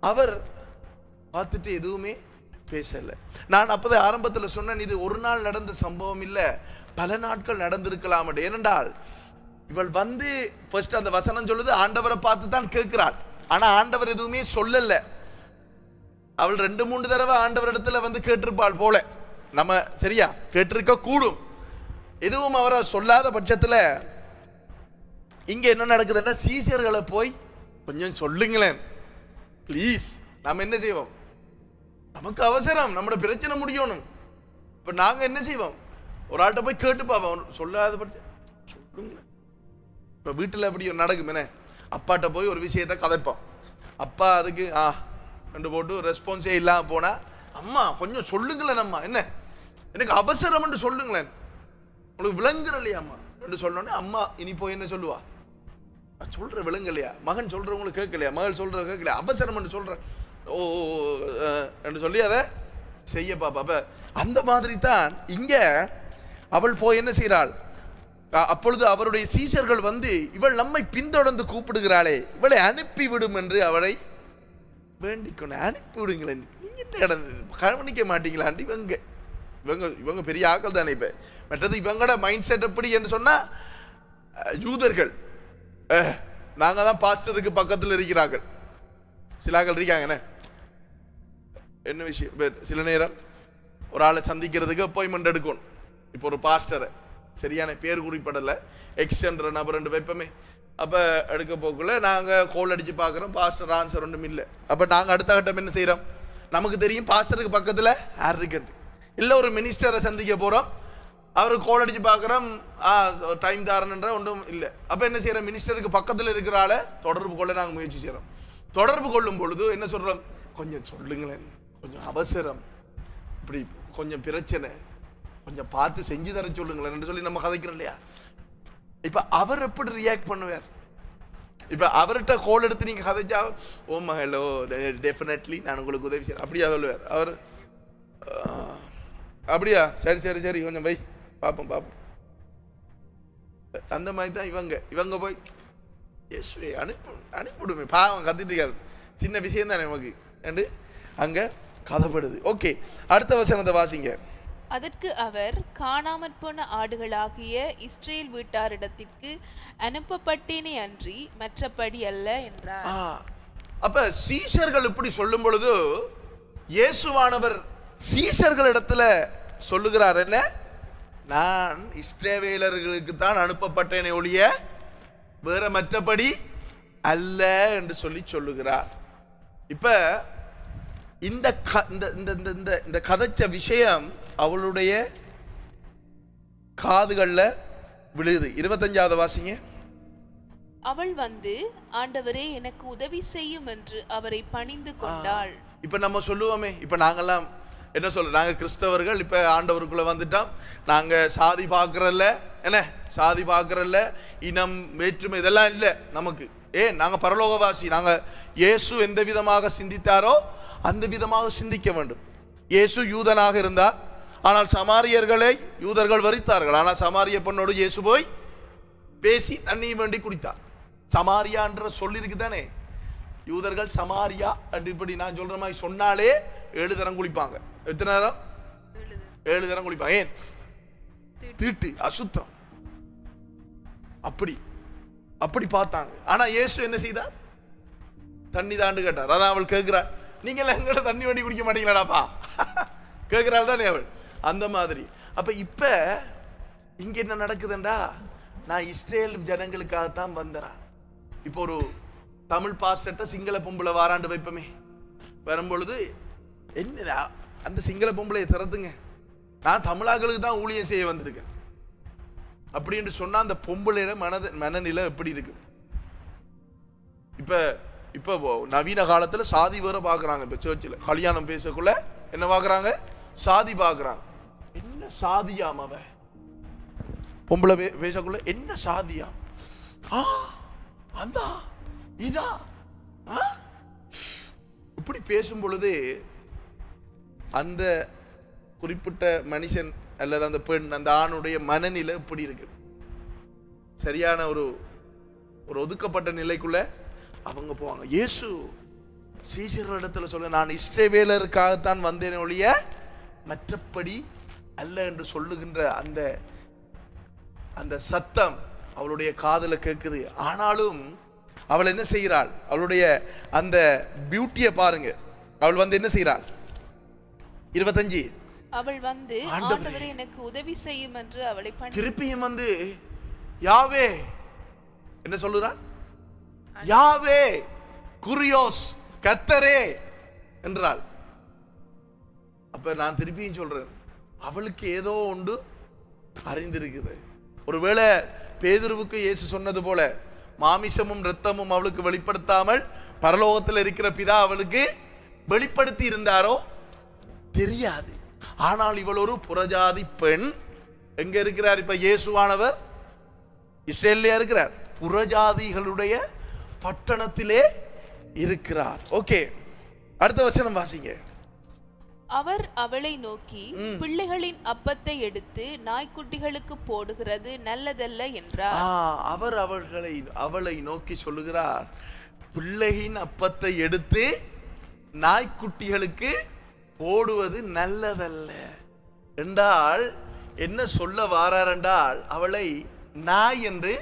S1: அவர் பார்த்துட்டு எதுவுமே பேசல. நான் அப்பதான் ஆரம்பத்தில் சொன்னேன், இது ஒரு நாள் நடந்த சம்பவம் இல்ல, பல நாட்கள் நடந்திருக்கலாம். ஏனென்றால் இவள் வந்து ஃபர்ஸ்ட் அந்த வசனம் சொல்லுது ஆண்டவரை பார்த்து தான் கேட்கிறாள். ஆனா ஆண்டவர் எதுவுமே சொல்லல. அவள் 2-3 தடவை ஆண்டவர் இடத்துல வந்து கேட்டிருப்பாள் போல. நம்ம சரியா கேட்டிருக்க கூடும். எதுவும் அவரை சொல்லாத பட்சத்துல இங்க என்ன நடக்குதுன்னா, சீஷர்களை போய் கொஞ்சம் சொல்லுங்களேன் பிளீஸ். நாம என்ன செய்வோம், நமக்கு அவசரம், நம்மளோட பிரச்சனை முடியணும். இப்ப நாங்க என்ன செய்வோம், ஒரு ஆள்கிட்ட போய் கேட்டு பார்ப்போம், சொல்லாத பட்சம் சொல்லுங்களேன். இப்ப வீட்டுல அப்படி நடக்கும். என்ன, அப்பாட்ட போய் ஒரு விஷயத்த கதைப்போம், அப்பா அதுக்கு ரெண்டு போட்டு ரெஸ்பான்ஸே இல்லாம போனா, அம்மா கொஞ்சம் சொல்லுங்களேன், அம்மா என்ன எனக்கு அவசரம் என்று சொல்லுங்களேன், உங்களுக்கு விளங்குற இல்லையாம்மா என்று சொன்னோன்னே அம்மா இனி போய் என்ன சொல்லுவா, சொல்ற விளங்கலையா, மகன் சொல்றவங்களுக்கு கேட்கலையா, மகள் சொல்ற கேட்கலையா, அவசரம் என்று சொல்ற ஓ என்று சொல்லி அதை செய்ய பாப்பா. அப்ப அந்த மாதிரி தான் இங்க அவள் போய் என்ன செய்கிறாள். அப்பொழுது அவருடைய சீஷர்கள் வந்து, இவள் நம்மை பின்தொடர்ந்து கூப்பிடுகிறாளே, இவளை அனுப்பிவிடும் என்று அவளை வேண்டிக் கொண்டு, அனுப்பி விடுங்களேன், நீங்க என்ன நடந்தது கவனிக்க மாட்டீங்களாண்டி. இவங்க பெரிய ஆக்கள் தானே. இப்ப மற்றது இவங்களோட மைண்ட் செட் எப்படி என்று சொன்னா, யூதர்கள் நாங்க தான் பாஸ்டருக்கு பக்கத்தில் இருக்கிறார்கள். சில ஆக்கள் இருக்காங்க. என்ன விஷயம், சில நேரம் ஒரு ஆளை சந்திக்கிறதுக்கு அப்பாயின்மெண்ட் எடுக்கணும். இப்போ ஒரு பாஸ்டரை சரியான பேர் குறிப்பிடல, எக்ஸ் என்ற நபர் ரெண்டு வைப்பமே. அப்போ எடுக்க போக்குள்ள நாங்கள் கோல் அடித்து பார்க்குறோம், பாஸ்டர் ஆன்சர் ஒன்றும் இல்லை. அப்போ நாங்கள் அடுத்த கட்டம் என்ன செய்கிறோம், நமக்கு தெரியும் பாஸ்டருக்கு பக்கத்தில் யார் இருக்குன்னு. இல்லை ஒரு மினிஸ்டரை சந்திக்க போகிறோம், அவருக்கு கோல் அடித்து பார்க்குறோம், டைம் தாரணுன்ற ஒன்றும் இல்லை. அப்போ என்ன செய்கிறோம், மினிஸ்டருக்கு பக்கத்தில் இருக்கிற ஆளை தொடர்பு கொள்ள நாங்கள் முயற்சி செய்கிறோம். தொடர்பு கொள்ளும் பொழுது என்ன சொல்கிறோம், கொஞ்சம் சொல்லுங்களேன், கொஞ்சம் அவசரம், இப்படி கொஞ்சம் பிரச்சனை, கொஞ்சம் பார்த்து செஞ்சு தர சொல்லுங்களேன் என்று சொல்லி நம்ம கதைக்கிறோம் இல்லையா. இப்ப அவர் எப்படி ரியாக்ட் பண்ணுவார், இப்ப அவர்கிட்ட கோல் எடுத்து நீங்க கதைச்சா, ஓ ஹலோ டெஃபினெட்லி நான் உங்களுக்கு உதவி செய்யறேன் அப்படியா சொல்லுவார். அவர் அப்படியா, சரி சரி சரி கொஞ்சம் வை பார்ப்போம் பார்ப்போம். அந்த மாதிரி தான் இவங்க போய் இயேசுவே அனுப்பிவிடுமே, பாவம் கத்திட்டு சின்ன விஷயம் தானே நமக்கு என்று அங்க கதைப்படுது. ஓகே, அடுத்த வசனத்தை வாசிங்க.
S2: அதற்கு அவர், காணாமற் போன ஆடுகளாகிய இஸ்ரேல் வீட்டாரிடத்திற்கு அனுப்பப்பட்டேனே அன்றி மற்றபடி அல்ல என்றார்.
S1: அப்ப சீஷர்கள் இப்படி சொல்லும் பொழுது இயேசுவானவர் சீஷர்களிடத்துல சொல்லுகிறார் என்ன, நான் இஸ்ரவேலர்களுக்கு தான் அனுப்பப்பட்டேனே ஒழிய வேற மற்றபடி அல்ல என்று சொல்லி சொல்லுகிறார். இப்ப இந்த கதைச்ச விஷயம் அவளுடைய காதுகள்ல விழுது. 25வது வாசிங்க.
S2: அவள் வந்து, ஆண்டவரே எனக்கு உதவி செய்யும் என்று அவரை பணிந்து கொண்டாள்.
S1: இப்ப நம்ம சொல்லுவோமே, இப்ப நாங்கெல்லாம் என்ன சொல்ற, நாங்க கிறிஸ்தவர்கள் இப்ப ஆண்டவருக்குள்ள வந்துட்டோம், நாங்க சாதி பாக்குறல்ல, என்ன சாதி பாக்குறல்ல, இனம் வேற்றுமை இதெல்லாம் இல்ல நமக்கு. நாங்க பரலோகவாசி, நாங்க இயேசு எந்த விதமாக சிந்தித்தாரோ அந்த விதமாக சிந்திக்க வேண்டும். இயேசு யூதனாக இருந்தார், ஆனால் சமாரியர்களை யூதர்கள் வரித்தார்கள். ஆனால் சமாரிய பெண்ணோடு இயேசு போய் பேசி தண்ணீர் வேண்டி குடித்தார். சமாரியா என்ற சொல்லிருக்கு தானே, யூதர்கள் சமாரியா இப்படி நான் சொல்ற மாதிரி சொன்னாலே 7 தரம் குளிப்பாங்க. எத்தனை நேரம்? 7 தரம் குளிப்பாங்க. ஏன்? தீட்டு, அசுத்தம், அப்படி பார்த்தாங்க. ஆனா இயேசு என்ன செய்தார், தண்ணி தாண்டு கேட்டார். அதான் அவள் கேட்கிறார், நீங்க எல்லாம் எங்கள்ட்ட தண்ணி வேண்டி குடிக்க மாட்டீங்களாடாப்பா கேட்கிறாள் தானே அவள். அந்த மாதிரி அப்ப இப்ப இங்க என்ன நடக்குதுண்டா, நான் இஸ்ரேல் ஜனங்களுக்காகத்தான் வந்தேன். இப்போ ஒரு தமிழ் பாஸ்டர்ட்ட சிங்கள பொம்பளை வாராண்டு வைப்பமே, வரும்பொழுது என்ன அந்த சிங்கள பொம்பளையை திறத்துங்க, நான் தமிழாக்களுக்கு தான் ஊழியம் செய்ய வந்திருக்கேன் அப்படின்னு சொன்னா அந்த பொம்பளையோட மனநிலை எப்படி இருக்கு. இப்ப நவீன காலத்துல சாதி வேற பாக்குறாங்க. இப்ப சர்ச்சில் கல்யாணம் பேசக்குள்ள என்ன பாக்குறாங்க, சாதி பாக்குறாங்க. என்ன சாதியாம அவ பொம்பளை பேசக்குள்ள என்ன சாதியா, அந்த இதா இப்படி பேசும் பொழுது அந்த குறிப்பிட்ட மனுஷன் அல்லது அந்த பெண், அந்த ஆணுடைய மனநிலை இப்படி இருக்கு. சரியான ஒரு ஒதுக்கப்பட்ட நிலைக்குள்ள அவங்க போவாங்க. இயேசு சீஷர்களிடத்துல சொல்ல, நான் இஸ்ரவேலருக்காகத்தான் வந்தேன் ஒழிய மற்றபடி அல்ல என்று சொல்லுகின்ற அந்த சத்தம் அவளுடைய காதுல கேட்குது. ஆனாலும் அவள் என்ன செய்கிறாள்? அவளுடைய அந்த பியூட்டியை பாருங்க. அவள் வந்து என்ன செய்கிறாள்? 25
S2: அவள் வந்து ஆண்டவரே எனக்கு உதவி செய்யும் என்று அவளை
S1: திருப்பியும் வந்து யாவே என்ன சொல்லுறாள்? யாவே குரியோஸ் கர்த்தரே என்றாள். அப்ப நான் திருப்பியும் சொல்றேன், அவளுக்கு ஏதோ ஒன்று அறிந்திருக்குது. ஒருவேளை பேதுருவுக்கு இயேசு சொன்னது போல மாமிசமும் இரத்தமும் அவளுக்கு வெளிப்படுத்தாமல் பரலோகத்தில் இருக்கிற பிதா அவளுக்கு வெளிப்படுத்தி இருந்தாரோ தெரியாது. ஆனால் இவள் ஒரு புறஜாதி பெண். எங்க இருக்கிறார் இப்ப இயேசுவானவர்? இஸ்ரேலிலே இருக்கிறார். புறஜாதிகளுடைய பட்டணத்திலே இருக்கிறார். ஓகே, அடுத்த வசனம் வாசிங்க.
S2: அவர் அவளை நோக்கி, பிள்ளைகளின் அப்பத்தை எடுத்து நாய்க்குட்டிகளுக்கு போடுகிறது நல்லதல்ல என்றார்.
S1: அவர் அவளை நோக்கி சொல்லுகிறார், பிள்ளையின் அப்பத்தை எடுத்து நாய்க்குட்டிகளுக்கு போடுவது நல்லதல்ல என்றால் என்ன சொல்ல வாரார் என்றால், அவளை நாய் என்று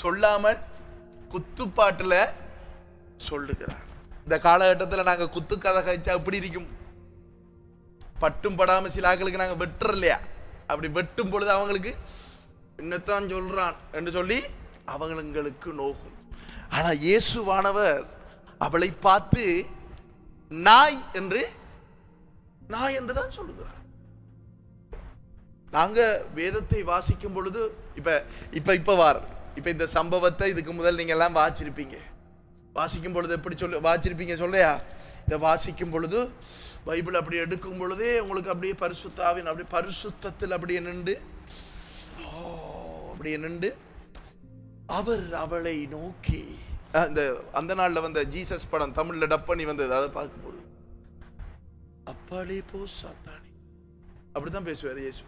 S1: சொல்லாமல் குத்துப்பாட்டுல சொல்லுகிறார். இந்த காலகட்டத்தில் நாங்க குத்து கதை கழிச்சா எப்படி இருக்கும்? பட்டும் படாம சில ஆக்களுக்கு நாங்க வெட்டுற இல்லையா? அப்படி வெட்டும் பொழுது அவங்களுக்கு என்னத்தான் சொல்றான் என்று சொல்லி அவங்களுக்கு நோக்கும். ஆனா இயேசுவானவர் அவளை பார்த்து நாய் என்று தான் சொல்லுகிறார். நாங்க வேதத்தை வாசிக்கும் பொழுது இப்ப இந்த சம்பவத்தை இதுக்கு முதல் நீங்க எல்லாம் வாசிச்சிருப்பீங்க. வாசிக்கும் பொழுது எப்படி வாசிச்சிருப்பீங்க சொல்லையா? இதை வாசிக்கும் பொழுது பைபிள் அப்படி எடுக்கும் பொழுதே உங்களுக்கு அப்படியே பரிசுத்தாவின் அப்படியே பரிசுத்தத்தில் அப்படியே நின்று அவர் அவளை நோக்கி, அந்த நாள்ல வந்த ஜீசஸ் படம் தமிழ்ல டப் பண்ணி வந்தது, அதை பார்க்கும்போது அப்பாலே போ சாத்தானே அப்படித்தான் பேசுவார் இயேசு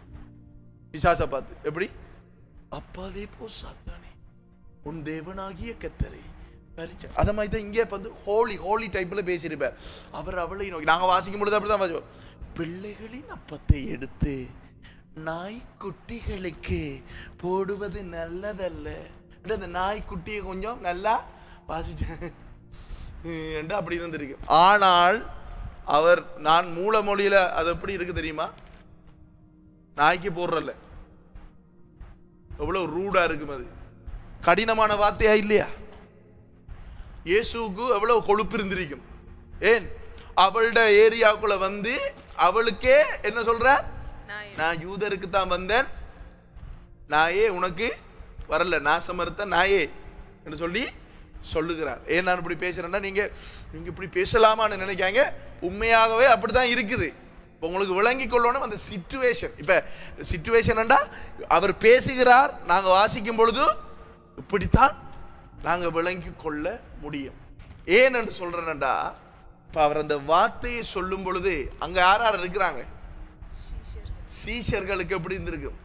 S1: பிசாசை பார்த்து. எப்படி? அப்பாலே போ சாத்தானே உன் தேவனாகிய கர்த்தரே. அத மாதிரி தான் இங்கே வந்து ஹோலி டைப்ல பேசியிருப்பார். அவர் அவளை நோக்கி, நாங்க வாசிக்கும் பொழுது அப்படிதான் வாசிப்போம், பிள்ளைகளின் அப்பத்தை எடுத்து நாய்க்குட்டிகளுக்கு போடுவது நல்லதல்ல. அந்த நாய்க்குட்டியை கொஞ்சம் நல்லா வாசிச்சு அப்படி இருந்திருக்கு. ஆனால் அவர் நான் மூல மொழியில அது எப்படி இருக்கு தெரியுமா? நாய்க்கு போடுறல எவ்வளவு ரூடா இருக்கும், அது கடினமான வார்த்தையா இல்லையா? இயேசுக்கு எவ்வளவு கொழுப்பு இருந்திருக்கும். ஏன் அவளுடைய ஏரியாக்குள்ள வந்து அவளுக்கே என்ன சொல்ற, நான் யூதருக்கு தான் வந்தேன், நாயே உனக்கு வரல, நாசமறுத்த நாயே என்று சொல்லி சொல்லுகிறார். ஏன் நான் இப்படி பேசுறேன்னா, நீங்க இப்படி பேசலாமான்னு நினைக்காங்க, உண்மையாகவே அப்படித்தான் இருக்குது. உங்களுக்கு விளங்கி கொள்ளணும் அந்த சிச்சுவேஷன். இப்ப சிச்சுவேஷன் அவர் பேசுகிறார், நாங்க வாசிக்கும் பொழுது இப்படித்தான் நாங்க விளங்கி கொள்ள முடியும். ஏன் என்று சொல்றேன்டா, இப்ப அவர் அந்த வார்த்தையை சொல்லும் பொழுது அங்க யார் இருக்கிறாங்க? சீஷர்களுக்கு எப்படி இருந்திருக்கும்?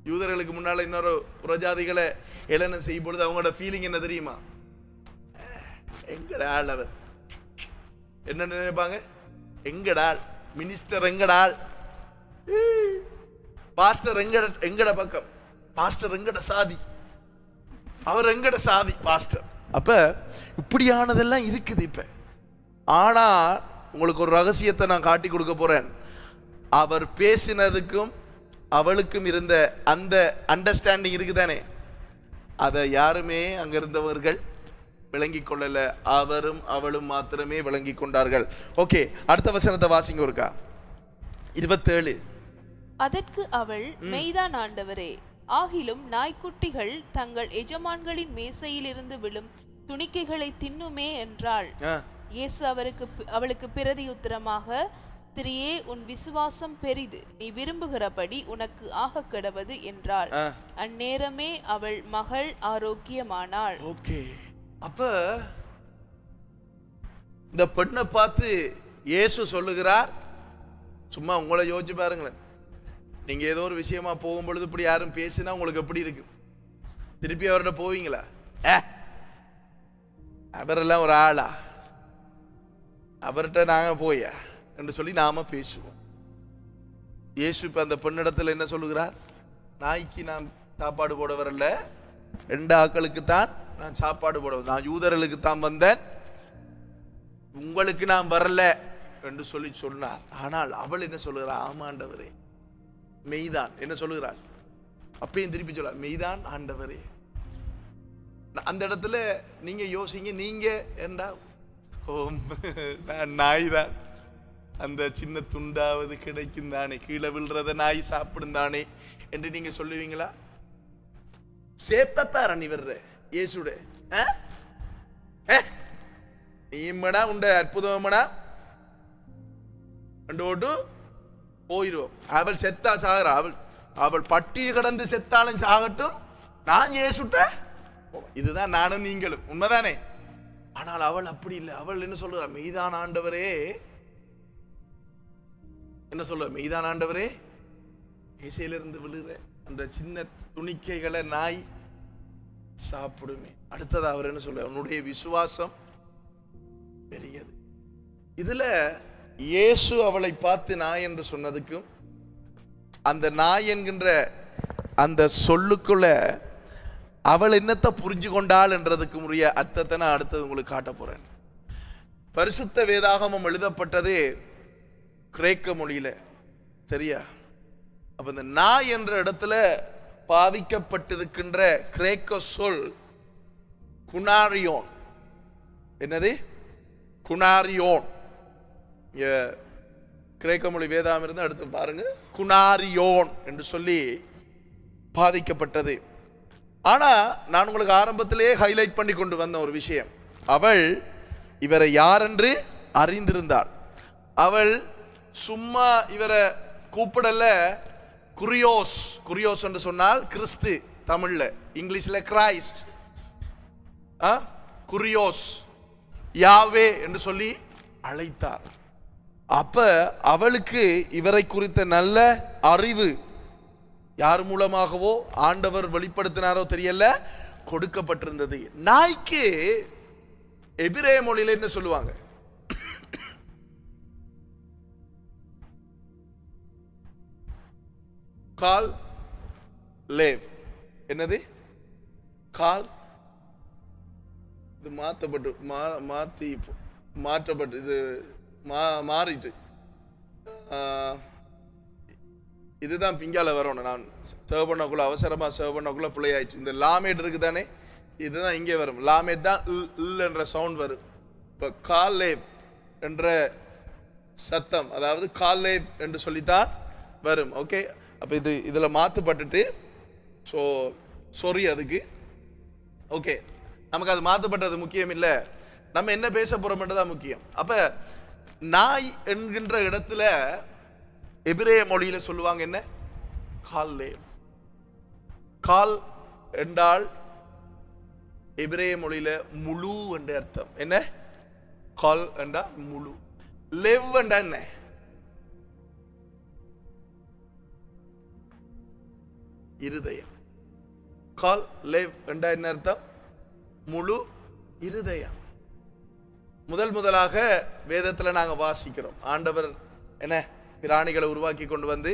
S1: யூதர்களுக்கு முன்னால இன்னொரு புறஜாதிகளை ஏளனம் செய்யும் பொழுது அவங்களோட ஃபீலிங் என்ன தெரியுமா? எங்கடால் அவர் என்ன நினைப்பாங்க? எங்கடால் மினிஸ்டர், எங்கடால் பாஸ்டர், எங்கட பக்கம் பாஸ்டர், எங்கட சாதி, அவர் எங்கட சாதி பாஸ்டர். அப்ப இப்படியானதெல்லாம் இருக்குது இப்ப. ஆனா உங்களுக்கு ஒரு ரகசியத்தை நான் காட்டி கொடுக்க போறேன். அவர் பேசினதுக்கும் அவளுக்கும் இருந்த அந்த அண்டர்ஸ்டாண்டிங் இருக்குதானே, அதை யாருமே அங்க இருந்தவர்கள் விளங்கி கொள்ளல, அவரும் அவளும் மாத்திரமே விளங்கி கொண்டார்கள். ஓகே, அடுத்த வசனத்தை வாசிங்க ஒருக்கா. 27.
S2: அதற்கு அவள், மெய்தான் ஆண்டவரே, ஆகிலும் நாய்க்குட்டிகள் தங்கள் எஜமான்களின் மேசையிலிருந்து விழும் துணிக்கைகளை தின்னுமே என்றாள். இயேசு அவளுக்கு பிரதியுத்தரமாக, ஸ்திரியே, உன் விசுவாசம் பெரிது, நீ விரும்புகிறபடி உனக்கு ஆக கிடவது என்றாள். அந்நேரமே அவள் மகள் ஆரோக்கியமானாள்.
S1: ஓகே, அப்ப இந்த பெண்ணை பார்த்து இயேசு சொல்லுகிறார், சும்மா உங்களை யோசிச்சு பாருங்களேன், நீங்க ஏதோ ஒரு விஷயமா போகும் பொழுது இப்படி யாரும் பேசினா உங்களுக்கு எப்படி இருக்கு? திருப்பி அவர்கிட்ட போவீங்களா? அவரெல்லாம் ஒரு ஆளா, அவர்கிட்ட நாங்க போயா என்று சொல்லி நாம பேசுவோம். இயேசு இப்ப அந்த பெண்ணிடத்தில் என்ன சொல்லுகிறார்? நாய்க்கு நான் சாப்பாடு போட வரல, 2 ஆக்களுக்கு தான் நான் சாப்பாடு போட, நான் யூதர்களுக்கு தான் வந்தேன், உங்களுக்கு நான் வரல என்று சொல்லி சொன்னார். ஆனால் அவள் என்ன சொல்லுகிறார்? ஆமாண்டவரே, மெய்தான். என்ன சொல்லுகிறாள்? அப்பயும் திருப்பி சொல்றார், மெய்தான் ஆண்டவரே. அந்த இடத்துல நீங்க யோசிங்க, நீங்க என்றா நாய் தான், அந்த சின்ன துண்டாவது கிடைக்கும் தானே, கீழே விழுறத நாய் சாப்பிடும் தானே என்று நீங்க சொல்லுவீங்களா? சேப்பார நீ வர்ற இயேசுட நீமடா உண்ட அற்புதமடா ஓட்டு போயிடுவோம். அவள் செத்தா சாகிறா, அவள் பட்டி கடந்து செத்தாலும் சாகட்டும், நான் இயேசுட்ட. இதுதான் நானும் நீங்களும், உண்மைதானே? ஆனால் அவள் அப்படி இல்லை. அவள் என்ன சொல்றா? மெய்தான் ஆண்டவரே. என்ன சொல்ற? மெய்தான் ஆண்டவரே, ஏசையிலிருந்து விழுகிற அந்த சின்ன துணிக்கைகளை நாய் சாப்பிடுமே. அடுத்தது அவர் என்ன சொல்ற? உன்னுடைய விசுவாசம் பெரியது. இதுல இயேசு அவளை பார்த்து நாய் என்று சொன்னதுக்கும் அந்த நாய் என்கின்ற அந்த சொல்லுக்குள்ள அவள் என்னத்தை புரிஞ்சு கொண்டாள் என்றதுக்கு உரிய அர்த்தத்தை நான் அடுத்தது உங்களுக்கு காட்ட போறேன். பரிசுத்த வேதாகமம் எழுதப்பட்டது கிரேக்க மொழியில, சரியா? அப்ப இந்த நாய் என்ற இடத்துல பாவிக்கப்பட்டிருக்கின்ற கிரேக்க சொல் குனாரியோன். என்னது? குனாரியோன். கிரேக்க மொழி வேதாகம் இருந்து அடுத்து பாருங்க, குனாரியோன் என்று சொல்லி பாதிக்கப்பட்டது. ஆனா நான் உங்களுக்கு ஆரம்பத்திலேயே ஹைலைட் பண்ணி கொண்டு வந்த ஒரு விஷயம், அவள் இவரை யார் என்று அறிந்திருந்தாள். அவள் சும்மா இவரை கூப்பிடல, குரியோஸ். குரியோஸ் என்று சொன்னால் கிறிஸ்து, தமிழ்ல, இங்கிலீஷ்ல கிரைஸ்ட். குரியோஸ், யாவே என்று சொல்லி அழைத்தார். அப்ப அவளுக்கு இவரை குறித்த நல்ல அறிவு யார் மூலமாகவோ ஆண்டவர் வெளிப்படுத்தினாரோ தெரியல, கொடுக்கப்பட்டிருந்தது. நாய்க்கு எபிரேய மொழியில என்ன சொல்லுவாங்க? கால் லேவ். என்னது? கால். இது மாற்றப்பட்டு இது மாறிட்டு, இதுதான் பிங்கால வரணும். நான் சர்வ் பண்ணக்குள்ள, அவசரமா சர்வ் பண்ணக்குள்ள பிள்ளையாயிடுச்சு. இந்த லாமேட் இருக்கு தானே, இதுதான் இங்கே வரும். லாமேட் தான் இல் என்ற சவுண்ட் வரும். இப்போ காலேப் என்ற சத்தம், அதாவது காலேப் என்று சொல்லித்தான் வரும். ஓகே, அப்போ இதில் மாற்றப்பட்டுட்டு, ஸோ சாரி அதுக்கு. ஓகே, நமக்கு அது மாற்றப்பட்டது முக்கியம் இல்லை, நம்ம என்ன பேச போகிறோம் தான் முக்கியம். அப்போ நாய் என்கின்ற இடத்துல எபிரேய மொழியில சொல்லுவாங்க என்ன? கால்லேவ். கால் என்றால் எபிரேய மொழியில முழு என்ற அர்த்தம். என்ன? கால் என்றா முழு. லெவ் என்றா என்ன? இருதயம். கால் லெவ் என்றா என்ன அர்த்தம்? முழு இருதயம். முதலாக வேதத்துல நாங்க வாசிக்கிறோம், ஆண்டவர் என்ன பிராணிகளை உருவாக்கி கொண்டு வந்து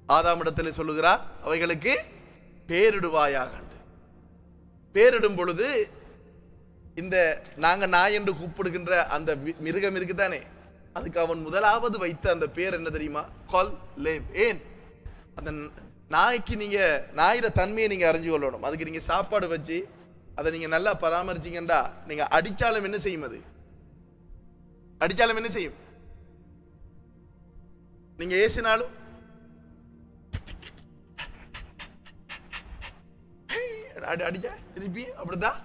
S1: ஆதாமிடத்தில் சொல்லுகிறார், அவைகளுக்கு பேரிடுவாயாக. பேரிடும் பொழுது இந்த நாங்க நாய் என்று கூப்பிடுகின்ற அந்த மிருகம் இருக்குதானே, அதுக்கு அவன் முதலாவது வைத்த அந்த பேர் என்ன தெரியுமா? கால் லேவ். ஏன்? அந்த நாய்க்கு நீங்க நாயிட தன்மையை நீங்க அறிஞ்சு கொள்ளணும். அதுக்கு நீங்க சாப்பாடு வச்சு அதை நீங்க நல்லா பராமரிச்சீங்கன்னா, நீங்க அடிச்சாலும் என்ன செய்யும்? அது அடிச்சாலும் என்ன செய்யும்? நீங்க ஏசினாலும் அடிச்சா திருப்பி அப்படிதான்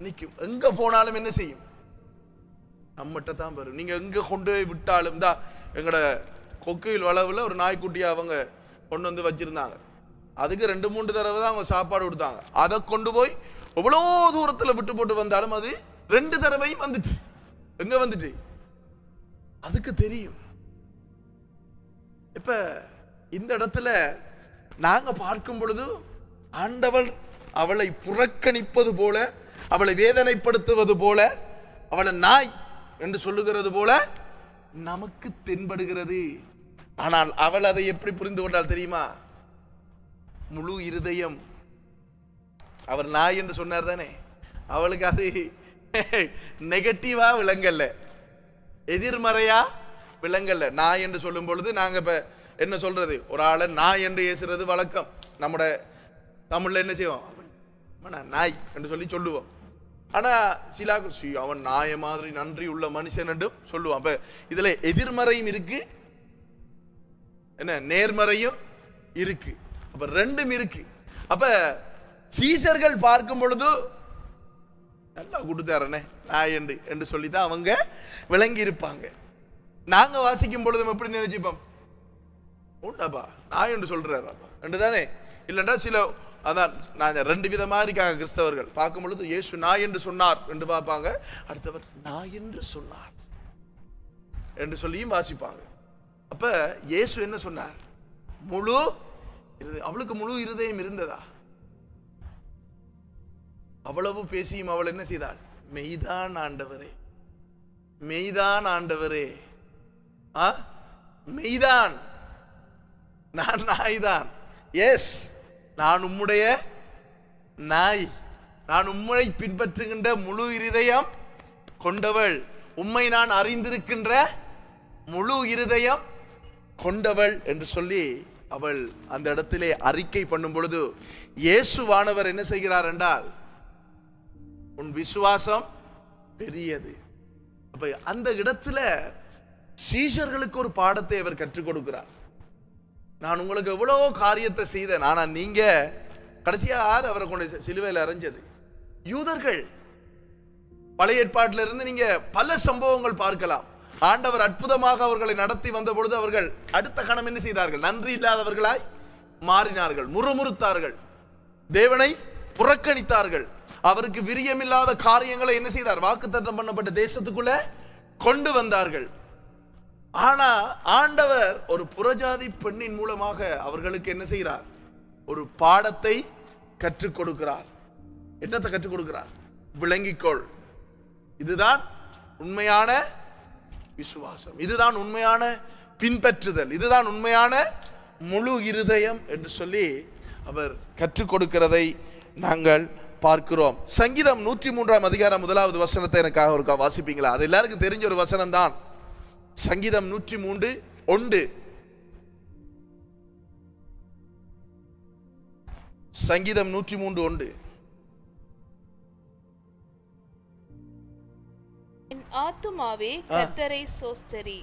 S1: நிற்கும். எங்க போனாலும் என்ன செய்யும்? நம்மகிட்ட தான் வரும். நீங்க எங்க கொண்டு போய் விட்டாலும் தான் எங்கட கொக்கையில் வளவில் ஒரு நாய்க்குட்டியை அவங்க கொண்டு வந்து வச்சிருந்தாங்க. அதுக்கு 2-3 தடவை தான் அவங்க சாப்பாடு கொடுத்தாங்க. அதை கொண்டு போய் எவ்வளோ தூரத்தில் விட்டு போட்டு வந்தாலும் அது 2 தடவையும் வந்துட்டு. எங்க வந்துட்டு அதுக்கு தெரியும். இப்ப இந்த இடத்துல நாங்க பார்க்கும் பொழுது ஆண்டவர் அவளை புறக்கணிப்பது போல, அவளை வேதனைப்படுத்துவது போல, அவளை நாய் என்று சொல்லுகிறது போல நமக்கு தென்படுகிறது. ஆனால் அவள் அதை எப்படி புரிந்து கொண்டால் தெரியுமா? முழு இருதயம். அவர் நாய் என்று சொன்னார் தானே, அவளுக்கு அது நெகட்டிவா விளங்கல்ல, எதிர்மறையா விளங்கல்ல. நாய் என்று சொல்லும் பொழுது நாங்க இப்ப என்ன சொல்றது, ஒரு ஆளை நாய் என்று ஏசுறது வழக்கம். நம்முடைய தமிழ்ல என்ன செய்வோம், நாய் என்று சொல்லி சொல்லுவோம். ஆனா சில அவன் நாய மாதிரி நன்றி உள்ள மனுஷன் என்றும் சொல்லுவான். அப்ப இதுல எதிர்மறையும் இருக்கு, என்ன நேர்மறையும் இருக்கு. அப்ப ரெண்டும் இருக்கு. அப்ப சீசர்கள் பார்க்கும் பொழுது நல்லா கொடுத்தாரனே நாய் என்று சொல்லிதான் அவங்க விளங்கி இருப்பாங்க. நாங்க வாசிக்கும் பொழுதும் எப்படி நினைச்சுப்போம், உண்டாப்பா நாய் என்று சொல்றாப்பா என்று தானே. இல்லைன்னா சில அதான் நான் 2 விதமா இருக்காங்க கிறிஸ்தவர்கள். பார்க்கும் பொழுது இயேசு நாய் என்று சொன்னார் என்று பார்ப்பாங்க, அடுத்தவர் நாய் என்று சொன்னார் என்று சொல்லியும் வாசிப்பாங்க. அப்ப இயேசு என்ன சொன்னார், முழு அவளுக்கு முழு இருதயம் இருந்ததா? அவ்வளவு பேசியும் அவள் என்ன செய்தாள், மெய்தான் ஆண்டவரே, மெய்தான் ஆண்டவரே, மெய்தான், நான் நாய்தான், எஸ் நான் உம்முடைய நாய், நான் உம்மை பின்பற்றுகின்ற முழு இருதயம் கொண்டவள், உம்மை நான் அறிந்திருக்கின்ற முழு இருதயம் கொண்டவள் என்று சொல்லி அவள் அந்த இடத்திலே அறிக்கை பண்ணும் பொழுது இயேசுவானவர் என்ன செய்கிறார் என்றால், உன் விசுவாசம் பெரியது. அப்ப அந்த இடத்துல சீஷர்களுக்கு ஒரு பாடத்தை அவர் கற்றுக் கொடுக்கிறார். நான் உங்களுக்கு எவ்வளவு காரியத்தை செய்தேன், ஆனா நீங்க கடைசியா யார் அவரை கொண்டு சிலுவையில் அறைஞ்சது? யூதர்கள். பழைய ஏற்பாட்டில இருந்து நீங்க பல சம்பவங்கள் பார்க்கலாம். ஆண்டவர் அற்புதமாக அவர்களை நடத்தி வந்த பொழுது அவர்கள் அடுத்த கணம் என்ன செய்தார்கள், நன்றி இல்லாதவர்களாய் மாறினார்கள், முறுமுறுத்தார்கள், தேவனை புறக்கணித்தார்கள். அவருக்கு விரியமில்லாத காரியங்களை என்ன செய்தார், வாக்குத்தத்தம் பண்ணப்பட்ட தேசத்துக்குள்ள கொண்டு வந்தார்கள். ஆனா ஆண்டவர் ஒரு புறஜாதி பெண்ணின் மூலமாக அவர்களுக்கு என்ன செய்கிறார், ஒரு பாடத்தை கற்றுக் கொடுக்கிறார். என்னத்தை கற்றுக் கொடுக்கிறார், விளங்கிக்கொள், இதுதான் உண்மையான விசுவாசம், இதுதான் உண்மையான பின்பற்றுதல், இதுதான் உண்மையான முழு இருதயம் என்று சொல்லி அவர் கற்றுக் கொடுக்கிறதை நாங்கள் பார்க்கிறோம். சங்கீதம் 103 அதிகாரம் 1வது வசனத்தை எனக்காக ஒரு வாசிப்பீங்களா? அது எல்லாருக்கும் தெரிஞ்ச ஒரு வசனம் தான். சங்கீதம் 103:1. சங்கீதம் 103:1.
S2: என் ஆத்துமாவே கர்த்தரை சோஸ்தரி,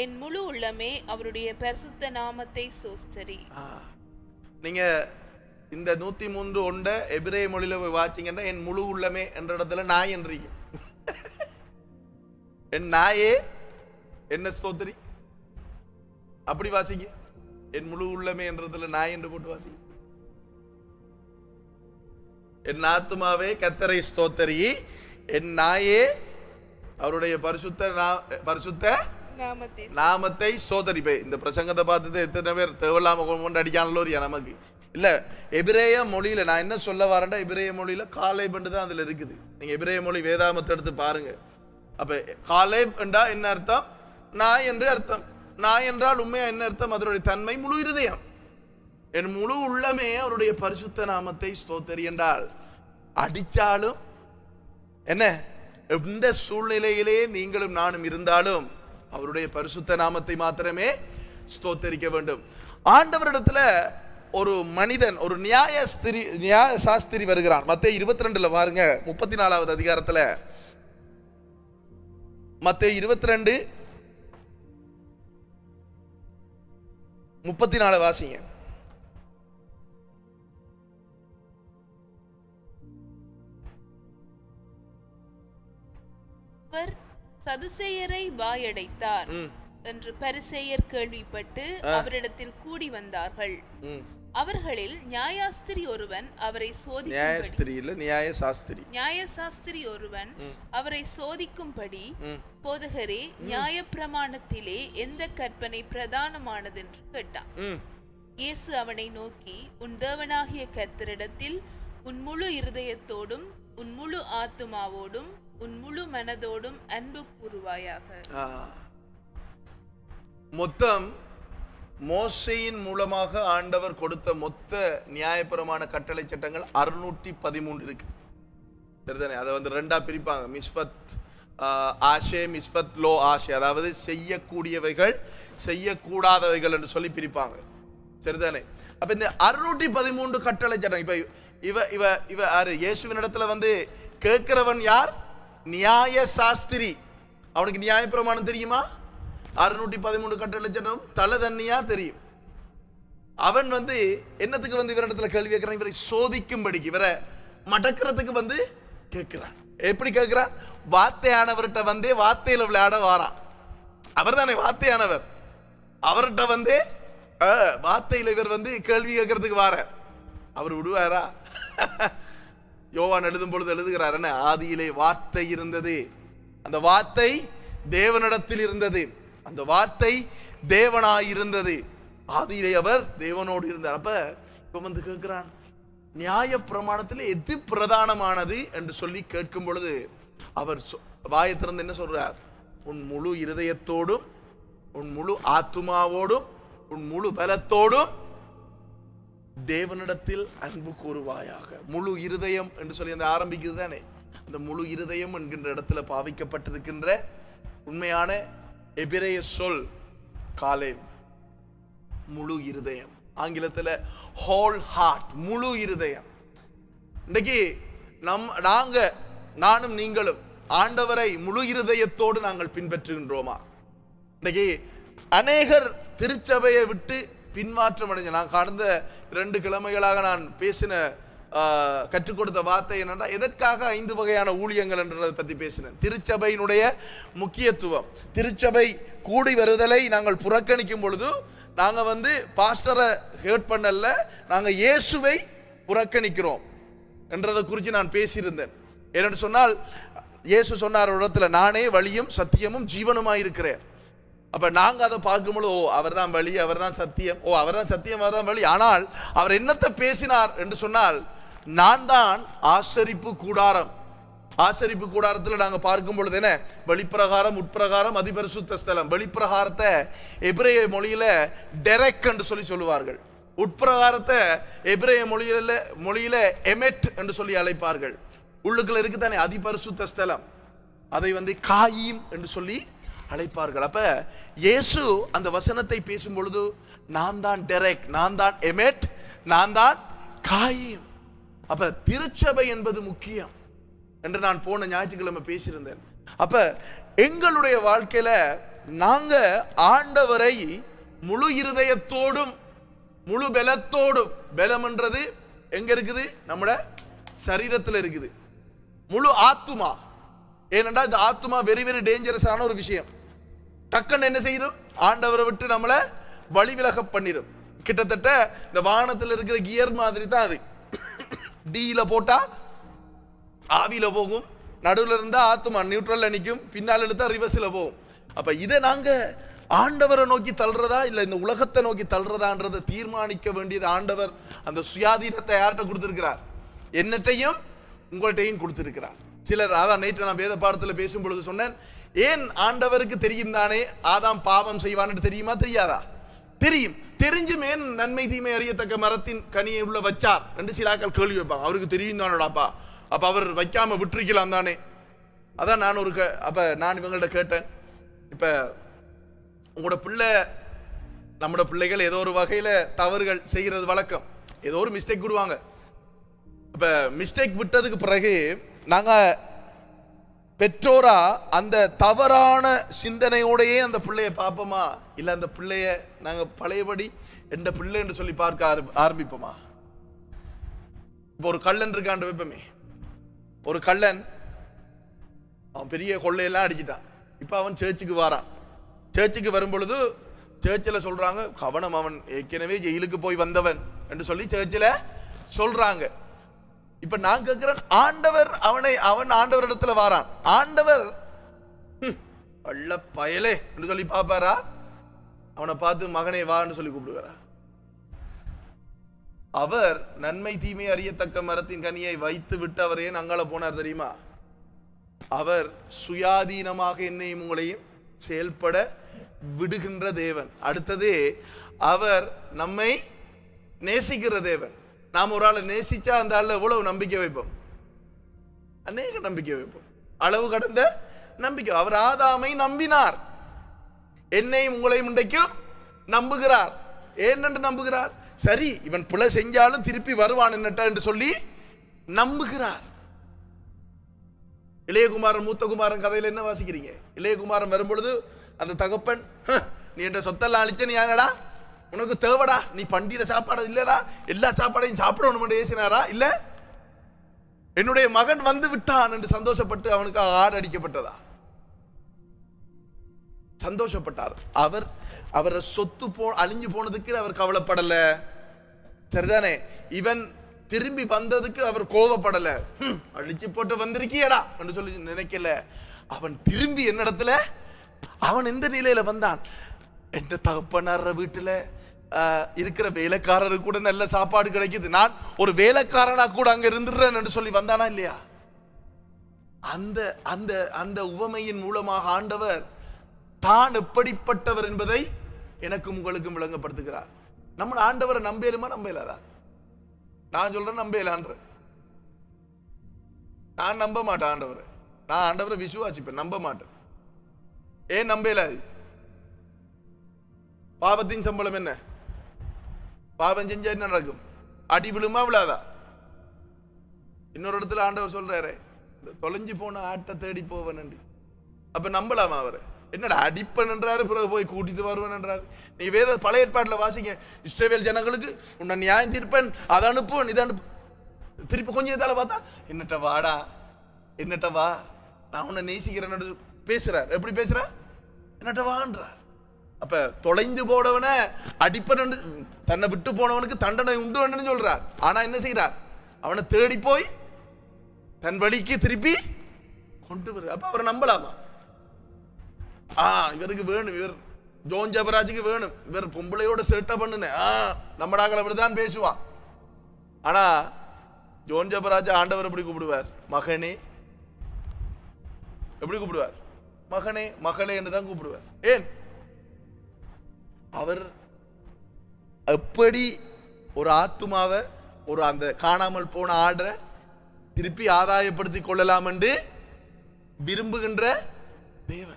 S2: என் முழு உள்ளமே அவருடைய பரிசுத்த நாமத்தை சோஸ்தரி.
S1: நீங்க இந்த 103:1 எபிரேய மொழியில போய் வாசிங்கன்னா என் முழு உள்ளமே என்ற இடத்துல நாய் என்றீங்க. என் நாயே என்ன ஸ்தோத்திரி, அப்படி வாசிங்க. என் முழு உள்ளமே என்றதுல நாய் என்று போட்டு வாசிங்க. என் ஆத்துமாவே கர்த்தரை ஸ்தோத்திரி, என் நாயே அவருடைய பரிசுத்த நாமத்தை சோதரிப்பே. இந்த பிரசங்கத்தை பார்த்துட்டு எத்தனை பேர் தேவையில்லாம கொண்டு அடிக்கானோ நமக்கு இல்ல. எபிரேய மொழியில நான் என்ன சொல்ல வரேன்டா, எபிரேய மொழியில காலேப் தான் அதுல இருக்குது. நீங்க எபிரேய மொழி வேதாமத்தை எடுத்து பாருங்க. அப்ப காலேப் என்றா என்ன அர்த்தம், நாய் என்று அர்த்தம். நாய் என்றால் உண்மையா என்ன அர்த்தம், அதனுடைய தன்மை முழு இருதயம், என் முழு உள்ளமே அவருடைய பரிசுத்த நாமத்தை ஸ்தோத்திரி என்றால், அடிச்சாலும் என்ன எந்த சூழ்நிலையிலே நீங்களும் நானும் இருந்தாலும் அவருடைய பரிசுத்த நாமத்தை மாத்திரமே ஸ்தோத்தரிக்க வேண்டும். ஆண்டவரிடத்துல ஒரு மனிதன், ஒரு நியாய சாஸ்திரி வருகிறான். மத்தேயு 22 பாருங்க, 34வது அதிகாரத்துல மத்தேயு 22:34 வாசிங்க.
S2: அவர் சதுசேயரை வாயடைத்தார், என்று பரிசேயர் கேள்விப்பட்டு அவரிடத்தில் கூடி வந்தார்கள். அவர்களில் நியாயாஸ்திரி ஒருவன் அவரை சோதிக்கும்படி, போதகரே, நியாயப்பிரமாணத்திலே எந்த கற்பனை பிரதானமானது என்று கேட்டான். இயேசு அவனை நோக்கி, உன் தேவனாகிய கர்த்தரிடத்தில் உன் முழு இருதயத்தோடும் உன் முழு ஆத்துமாவோடும் உன் முழு மனதோடும் அன்பு கூறுவாயாக.
S1: மொத்தம் மோசேயின் மூலமாக ஆண்டவர் கொடுத்த மொத்த நியாயப்பிரமாண கட்டளை சட்டங்கள் 613 இருக்கு. சரிதானே? அதை வந்து ரெண்டா பிரிப்பாங்க. மிஸ்வத் ஆஷே, மிஸ்வத் லோ ஆஷே. அதாவது செய்யக்கூடியவைகள், செய்யக்கூடாதவைகள் என்று சொல்லி பிரிப்பாங்க. சரிதானே? அப்ப இந்த 613 கட்டளை சட்டம், இப்ப இவ இவ இவ யாரு? இயேசுவின் இடத்துல வந்து கேட்கிறவன் யார்? நியாய சாஸ்திரி. அவனுக்கு நியாயப்பிரமாணம் தெரியுமா? 613 கட்டளை சட்டம் தலை தண்ணியா தெரியும். அவன் வந்து என்னத்துக்கு வந்து இவரிடத்துல கேள்வி கேட்கிறான்? இவரை சோதிக்கும்படிக்கு, இவரை மடக்கிறதுக்கு வந்து கேட்கிறான். எப்படி கேட்கிறான்? வார்த்தையானவர்கிட்ட வந்து வார்த்தையில விளையாட வாரான். அவர் தானே வார்த்தையானவர். அவர்கிட்ட வந்து வார்த்தையில இவர் வந்து கேள்வி கேட்கறதுக்கு வார. அவர் விடுவாரா? யோவான் எழுதும் பொழுது எழுதுகிறார், என்ன? ஆதியிலே வார்த்தை இருந்தது, அந்த வார்த்தை தேவனிடத்தில் இருந்தது, அந்த வார்த்தை தேவனாயிருந்தது, ஆதியிலே அவர் தேவனோடு இருந்தார். அப்ப இப்ப வந்து கேட்கிறான், நியாய பிரமாணத்தில் எது பிரதானமானது என்று சொல்லி கேட்கும் பொழுது அவர் வாயை திறந்து என்ன சொல்றார்? உன் முழு இருதயத்தோடும் உன் முழு ஆத்துமாவோடும் உன் முழு பலத்தோடும் தேவனிடத்தில் அன்பு கூறுவாயாக. முழு இருதயம் என்று சொல்லி அந்த ஆரம்பிக்குது தானே? அந்த முழு இருதயம் என்கின்ற இடத்துல பாவிக்கப்பட்டிருக்கின்ற உண்மையான எபிரேய சொல் காலேப், முழு இருதயம். ஆங்கிலத்தில் ஹோல் ஹார்ட், முழு இருதயம். இன்னைக்கு நானும் நீங்களும் ஆண்டவரை முழு இருதயத்தோடு நாங்கள் பின்பற்றுகின்றோமா? இன்னைக்கு அநேகர் திருச்சபையை விட்டு பின்மாற்றம் அடைஞ்ச, நான் கடந்த 2 கிழமைகளாக நான் பேசின கற்றுக் கொடுத்த வார்த்தை என்னன்னா, எதற்காக 5 வகையான ஊழியங்கள் என்றதை பற்றி பேசினேன். திருச்சபையினுடைய முக்கியத்துவம், திருச்சபை கூடி வருதலை நாங்கள் புறக்கணிக்கும் பொழுது நாங்க வந்து பாஸ்டரை ஹேட் பண்ணல, நாங்க இயேசுவை புறக்கணிக்கிறோம் என்றதை குறித்து நான் பேசியிருந்தேன். ஏனென்று சொன்னால், இயேசு சொன்னார் ஒரு இடத்துல, நானே வழியும் சத்தியமும் ஜீவனுமாயிருக்கிறேன். அப்ப நாங்க அதை பார்க்கும்போது, ஓ அவர் தான் வழி, அவர் தான் சத்தியம், ஓ அவர் தான் சத்தியம், அவர் தான் வழி. ஆனால் அவர் என்னத்தை பேசினார் என்று சொன்னால், நான் தான் ஆசரிப்பு கூடாரம். ஆசரிப்பு கூடாரத்தில் நாங்க பார்க்கும் பொழுது என்ன? வெளிப்பிரகாரம், உட்பிரகாரம், அதிபரிசுத்த ஸ்தலம். வெளிப்பிரகாரத்தை எபிரேய மொழியில டெரெக் என்று சொல்லுவார்கள். உட்பிரகாரத்தை எபிரேய மொழியில எமெட் என்று சொல்லி அழைப்பார்கள். உள்ளுக்குள்ள இருக்குதானே அதிபரிசுத்த ஸ்தலம், அதை வந்து காயீம் என்று சொல்லி அழைப்பார்கள். அப்ப இயேசு அந்த வசனத்தை பேசும் பொழுது, நான் தான் டெரெக், நான் தான் எமெட், நான் தான் காயீம். அப்ப திருச்சபை என்பது முக்கியம் என்று நான் போன ஞாயிற்றுக்கிழமை பேசியிருந்தேன். அப்ப எங்களுடைய வாழ்க்கையில நாங்க ஆண்டவரை முழு இருதயத்தோடும் முழு பலத்தோடும், பலம் என்றது எங்க இருக்குது? நம்முடைய சரீரத்தில் இருக்குது. முழு ஆத்துமா. ஏனென்றா இந்த ஆத்துமா வெரி வெரி டேஞ்சரஸான ஒரு விஷயம். டக்குன்னு என்ன செய்யும்? ஆண்டவரை விட்டு நம்மளை வழிவிலக பண்ணிடும். கிட்டத்தட்ட இந்த வாகனத்தில் இருக்கிற கியர் மாதிரி தான் அது. டீல போட்டா ஆவியில போகும், நடுவில் இருந்தா ஆத்துமா நியூட்ரல்ல நிற்கும், பின்னால் எடுத்தா ரிவர்ஸ்ல போகும். அப்ப இதை நாங்க ஆண்டவரை நோக்கி தள்ளுறதா இல்ல இந்த உலகத்தை நோக்கி தள்ளுறதான்றதை தீர்மானிக்க வேண்டியது ஆண்டவர். அந்த சுயாதீனத்தை யார்கிட்ட கொடுத்திருக்கிறார்? என்னட்டையும் உங்கள்கிட்டையும் கொடுத்திருக்கிறார். சிலர், அதான் நேற்று நான் வேத பாடத்தில் பேசும் பொழுது சொன்னேன், ஏன் ஆண்டவருக்கு தெரியும் தானே ஆதாம் பாவம் செய்வான்னு தெரியுமா? தெரியாதா? தெரியும். தெரிஞ்சும் ஏன் நன்மை தீமை அறியத்தக்க மரத்தின் கனியை உள்ள வச்சார் என்று சிலாக்கள் கேள்வி வைப்பாங்க. அவருக்கு தெரியும் தானடாப்பா, அப்ப அவர் வைக்காம விட்டுருக்கலாம் தானே. அதான் நான் நான் இவங்கள்ட்ட கேட்டேன், இப்ப உங்களோட பிள்ளை, நம்மளோட பிள்ளைகள் ஏதோ ஒரு வகையில தவறுகள் செய்கிறது வழக்கம், ஏதோ ஒரு மிஸ்டேக் விடுவாங்க. இப்ப மிஸ்டேக் விட்டதுக்கு பிறகு நாங்க பெற்றோரா அந்த தவறான சிந்தனையோடையே அந்த பிள்ளைய பார்ப்போமா, இல்ல அந்த பிள்ளைய நாங்க பழையபடி எந்த பிள்ளை என்று சொல்லி பார்க்க ஆரம்பிப்போமா? இப்போ ஒரு கள்ளன் இருக்கான் வைப்பமே, ஒரு கள்ளன் அவன் பெரிய கொள்ளையெல்லாம் அடிச்சிட்டான். இப்ப அவன் சேர்ச்சுக்கு வாரான். சர்ச்சுக்கு வரும் பொழுது சர்ச்சில் சொல்றாங்க, கவனம், அவன் ஏற்கனவே ஜெயிலுக்கு போய் வந்தவன் என்று சொல்லி சர்ச்சில் சொல்றாங்க. இப்ப நான் கேட்கிறேன், ஆண்டவர் அவன் ஆண்டவர் இடத்துல வாரான். ஆண்டவர் அள்ள பயலே என்று சொல்லி பாப்பாரா? அவனை பார்த்து மகனே வான்னு சொல்லி கூப்பிடுவாரா? அவர் நன்மை தீமை அறியத்தக்க மரத்தின் கனியை வைத்து விட்டு அவர் ஏன் அங்கால போனார் தெரியுமா? அவர் சுயாதீனமாக என்னையும் உங்களையும் செயல்பட விடுகின்ற தேவன். அடுத்தது, அவர் நம்மை நேசிக்கிற தேவன். நாம் ஒரு ஆளை நேசிச்சா அந்த ஆள் எவ்வளவு நம்பிக்கை வைப்போம்? அநேக நம்பிக்கை வைப்போம், அளவு கடந்த நம்பிக்கை. அவர் ஆதாமை நம்பினார், என்னையும் உங்களையும் இன்றைக்கும் நம்புகிறார். ஏனென்று நம்புகிறார்? சரி, இவன் பிழை செஞ்சாலும் திருப்பி வருவான் என்று சொல்லி நம்புகிறார். இளையகுமாரன் மூத்த குமாரன் கதையில் என்ன வாசிக்கிறீங்க? இளையகுமாரன் வரும்பொழுது அந்த தகப்பன், நீ என்ற சொத்தெல்லாம் அழிச்ச, நீ ஏனடா, உனக்கு தேவடா, நீ பண்டிகை சாப்பாடு இல்லடா, எல்லா சாப்பாடையும் சாப்பிடணும் என்று ஏசினாரா? இல்ல, என்னுடைய மகன் வந்து விட்டான் என்று சந்தோஷப்பட்டு அவனுக்கு ஆடு அடிக்கப்பட்டதா? சந்தோஷப்பட்டார். அவரை சொத்து அழிஞ்சு போனதுக்கு அவர் கவலைப்படல, சரிதானே? இவன் திரும்பி வந்ததுக்கு அவர் கோபப்படல, அழிச்சு போட்டு வந்திருக்கியடா என்று சொல்லி நினைக்கல. அவன் திரும்பி என்னிடத்துல, அவன் எந்த நிலையில வந்தான்? என்ற தகப்பனார வீட்டுல இருக்கிற வேலைக்காரருக்கு கூட நல்ல சாப்பாடு கிடைக்குது, நான் ஒரு வேலைக்காரனா கூட அங்க இருந்துடுறேன் என்று சொல்லி வந்தானா இல்லையா? அந்த அந்த அந்த உவமையின் மூலமாக ஆண்டவர் தான் எப்படிப்பட்டவர் என்பதை எனக்கும் உங்களுக்கும் விளங்கப்படுத்துகிறார். நம்ம ஆண்டவரை நம்பேலுமா நம்பலாதா? நான் சொல்றேன் நம்பலான்ற. நான் நம்ப மாட்டேன் ஆண்டவரை. நான் ஆண்டவரை விசுவாசிப்பேன், நம்ப மாட்டேன். ஏன் நம்பலாது? பாவத்தின் சம்பளம் என்ன? பாவம் செஞ்சா என்ன நடக்கும்? அடி விழுமா விழாதா? இன்னொரு இடத்துல ஆண்டவர் சொல்றாரு, தொலைஞ்சு போன ஆட்டை தேடி போவன். அப்ப நம்பலாமா அவரை? என்னடா அடிப்பன் என்றாரு, பிறகு போய் கூட்டிட்டு வருவன் என்றாரு. நீங்க வேத பழைய ஏற்பாட்டில் வாசிங்க, இஸ்ரவேல் ஜனங்களுக்கு உன்னை நியாயம் தீர்ப்பன், அதை அனுப்புவன், இதை அனுப்பு. திருப்பி கொஞ்சம் இதால பார்த்தா, என்னட்ட வாடா, என்னட்ட வா, நான் உன்னை நேசிக்கிறேன் பேசுறார். எப்படி பேசுறார்? என்னட்ட வான்றார். அப்ப தொலைஞ்சு போனவனை அடிப்பன், தன்னை விட்டு போனவனுக்கு தண்டனை உண்டு சொல்றார். ஆனா என்ன செய்யறார்? அவனை தேடி போய் தன் வழிக்கு திருப்பி கொண்டு வர. அப்ப அவரை நம்பலாமா? இவருக்கு வேணும், இவர் ஜோன் ஜபராஜுக்கு வேணும், இவர் பொம்பளையோட சேட்டை பண்ணுன, நம்மடாக்கள் அப்படிதான் பேசுவான். ஆனா ஜோன் ஜபராஜ் ஆண்டவர் எப்படி கூப்பிடுவார்? மகனே. எப்படி கூப்பிடுவார்? மகனே, மகளே என்று தான் கூப்பிடுவார். ஏன்? அவர் எப்படி ஒரு ஆத்துமாவை, ஒரு அந்த காணாமல் போன ஆடரை திருப்பி ஆதாயப்படுத்திக் கொள்ளலாம் என்று விரும்புகின்ற தேவன்.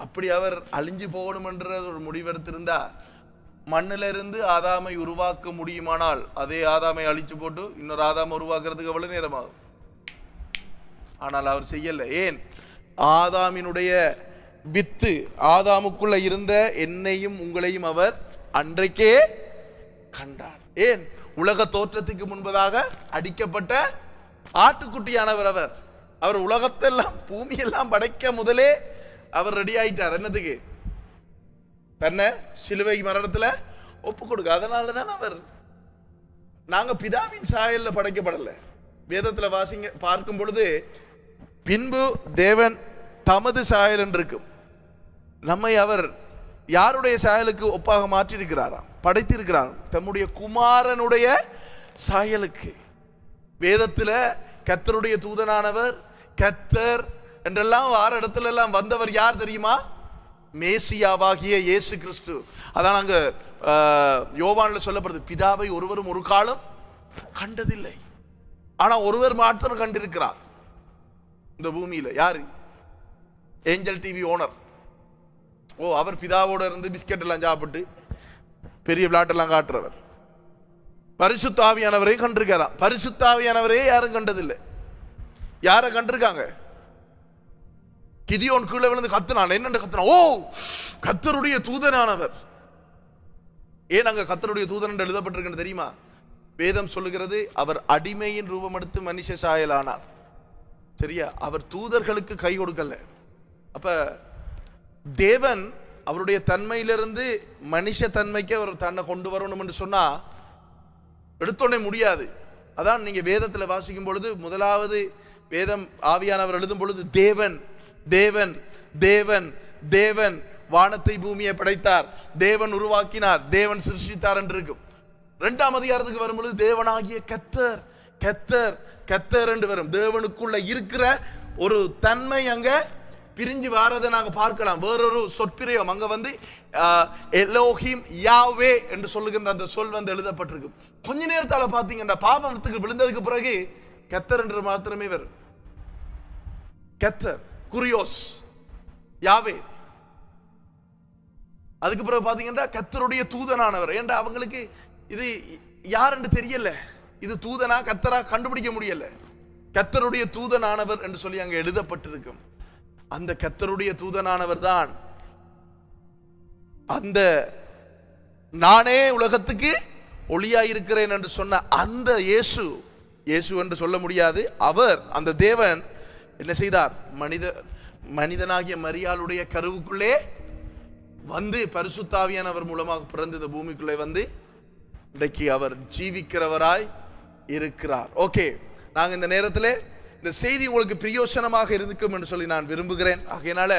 S1: அப்படி அவர் அழிஞ்சு போகணும் என்ற ஒரு முடிவெடுத்திருந்தா, மண்ணில இருந்து ஆதாமை உருவாக்க முடியுமானால் அதே ஆதாமை அழிச்சு போட்டு இன்னொரு ஆதாமை உருவாக்குறதுக்கு எவ்வளவு நேரமாகும்? ஆனால் அவர் செய்யல. ஏன்? ஆதாமினுடைய வித்து, ஆதாமுக்குள்ள இருந்த என்னையும் உங்களையும் அவர் அன்றைக்கே கண்டார். ஏன்? உலக தோற்றத்துக்கு முன்பதாக அடிக்கப்பட்ட ஆட்டுக்குட்டியானவர் அவர். அவர் உலகத்தெல்லாம் பூமியெல்லாம் படைக்க முதலே அவர் ரெடி ஆயிட்டார். என்னதுக்கு? தன்னை சிலுவை மரணத்துல ஒப்பு கொடுக்க. அதனாலதான் அவர், நாங்க பிதாவின் சாயல்ல படைக்கப்படல. வேதத்துல வாசிங்க பார்க்கும் பொழுது, பின்பு தேவன் தமது சாயல் என்று இருக்கும். நம்மை அவர் யாருடைய சாயலுக்கு ஒப்பாக மாற்றியிருக்கிறாராம், படைத்திருக்கிறார், தம்முடைய குமாரனுடைய சாயலுக்கு. வேதத்துல கர்த்தருடைய தூதனானவர், கர்த்தர் என்றெல்லாம் வார இடத்துல எல்லாம் வந்தவர் யார் தெரியுமா? மேசியாவாகிய இயேசு கிறிஸ்து. அதான் அங்க யோவான்ல சொல்லப்படுது, பிதாவை ஒருவரும் ஒரு காலம் கண்டதில்லை, ஆனா ஒருவர் மாத்திரம் கண்டிருக்கிறார் இந்த பூமியில. யாரு? Angel TV owner. அவர் பிதாவோட இருந்து பிஸ்கெட் எல்லாம் சாப்பிட்டு பெரிய விளையாட்டெல்லாம் காட்டுறவர். பரிசுத்த ஆவியானவரை கண்டிருக்கிறார். பரிசுத்த ஆவியானவரே யாரும் கண்டதில்லை. யார கண்டிருக்காங்க? கிதியோன் கீழே விழுந்து கத்துனான். என்னென்ன கத்துனான்? ஓ, கர்த்தருடைய தூதனானவர். ஏன் அங்க கர்த்தருடைய தூதன் என்று எழுதப்பட்டிருக்கிறது தெரியுமா? வேதம் சொல்லுகிறது, அவர் அடிமையின் ரூபம் எடுத்து மனுஷ சாயலானார். சரியா? அவர் தூதர்களுக்கு கை கொடுக்கல. அப்ப தேவன் அவருடைய தன்மையிலிருந்து மனுஷ தன்மைக்கு அவர் தன்னை கொண்டு வரணும் என்று சொன்னா எடுத்தோடனே முடியாது. அதான் நீங்க வேதத்துல வாசிக்கும் பொழுது முதலாவது வேதம் ஆவியானவர் எழுதும் பொழுது தேவன் தேவன் தேவன் தேவன் வானத்தை பூமியை படைத்தார், தேவன் உருவாக்கினார், தேவன் சிருஷ்டித்தார் என்று இருக்கும். இரண்டாம் அதிகாரத்துக்கு வரும்பொழுது தேவனாகிய கர்த்தர் கர்த்தர் கர்த்தர் என்று வரும். தேவனுக்குள்ள இருக்கிற ஒரு தன்மை அங்க பிரிஞ்சு வாரதை நாங்க பார்க்கலாம். வேறொரு சொற்பிரயோகம் அங்க வந்து எலோஹிம் யாவே என்று சொல்லுகின்ற அந்த சொல் வந்து எழுதப்பட்டிருக்கு. கொஞ்ச நேரத்தால பாத்தீங்கன்னா பாவத்துக்கு விழுந்ததுக்கு பிறகு கர்த்தர் என்று மாத்திரமே வரும். கர்த்தர் குரியோஸ் யாவே. அதுக்கு பிறகு பாத்தீங்கன்னா கர்த்தருடைய தூதனானவர். ஏன்டா அவங்களுக்கு இது யார் என்று தெரியல, இது தூதனா கர்த்தரா கண்டுபிடிக்க முடியல. கர்த்தருடைய தூதனானவர் என்று சொல்லி அங்க எழுதப்பட்டிருக்கும். அந்த கர்த்தருடைய தூதனானவர் தான் அந்த நானே உலகத்துக்கு ஒளியாயிருக்கிறேன் என்று சொன்ன அந்த இயேசு. இயேசு என்று சொல்ல முடியாது. அவர் அந்த தேவன் என்ன செய்தார்? மனிதனாகிய மரியாளுடைய கருவுக்குள்ளே வந்து பரிசுத்த ஆவியானவர் மூலமாக பிறந்து இந்த பூமிக்குள்ளே வந்து இன்றைக்கு அவர் ஜீவிக்கிறவராய் இருக்கிறார். ஓகே, நாங்க இந்த நேரத்தில் இந்த செய்தி உங்களுக்கு பிரயோசனமாக இருக்கும் என்று சொல்லி நான் விரும்புகிறேன். ஆகையினால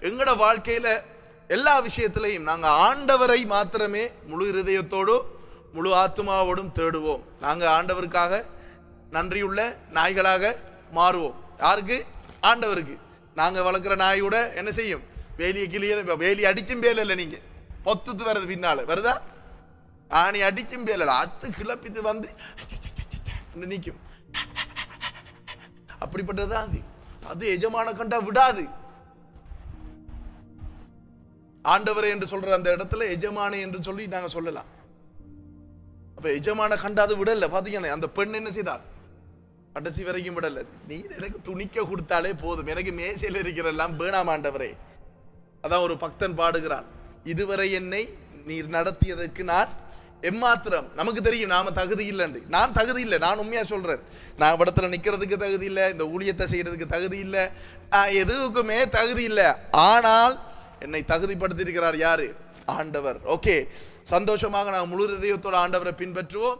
S1: எங்களோட வாழ்க்கையில எல்லா விஷயத்திலையும் நாங்க ஆண்டவரை மாத்திரமே முழு இருதயத்தோடு முழு ஆத்மாவோடும் தேடுவோம். நாங்க ஆண்டவருக்காக நன்றியுள்ள நாய்களாக மாறுவோம். யாருக்கு? ஆண்டவருக்கு. நாங்க வளர்க்குற நாயோட என்ன செய்யும்? வேலியை கிளிய வேலி அடிச்சும் பேல நீங்க பொத்துத்து வருது பின்னால வருதா? ஆணி அடிச்சும் பேல அத்து கிளப்பித்து வந்து நிற்கும். அப்படிப்பட்டதுதான் அது. அது எஜமான கண்டா விடாது. ஆண்டவரே என்று சொல்ற அந்த இடத்துல எஜமானே என்று சொல்லி நாங்க சொல்லலாம். அப்ப எஜமான கண்டா அது விடல. பாத்தீங்கன்னா அந்த பெண் என்ன செய்தார்? கடைசி வரைக்கும் விடல. நீ எனக்கு துணிக்க கொடுத்தாலே போதும், எனக்கு மேசையில் இருக்கிறெல்லாம் வேணாம் ஆண்டவரே. அதான் ஒரு பக்தன் பாடுகிறான், இதுவரை என்னை நீர் நடத்தியதற்கு நான் எம்மாத்திரம். நமக்கு தெரியும் நாம தகுதி இல்லைன்னு. நான் தகுதி இல்லை, நான் உண்மையா சொல்றேன். நான் இடத்துல நிக்கிறதுக்கு தகுதி இல்லை, இந்த ஊழியத்தை செய்யறதுக்கு தகுதி இல்லை, எதுக்குமே தகுதி இல்லை. ஆனால் என்னை தகுதிப்படுத்தி இருக்கிறார் யாரு? ஆண்டவர். ஓகே, சந்தோஷமாக நாங்கள் முழு இதயத்தோட ஆண்டவரை பின்பற்றுவோம்.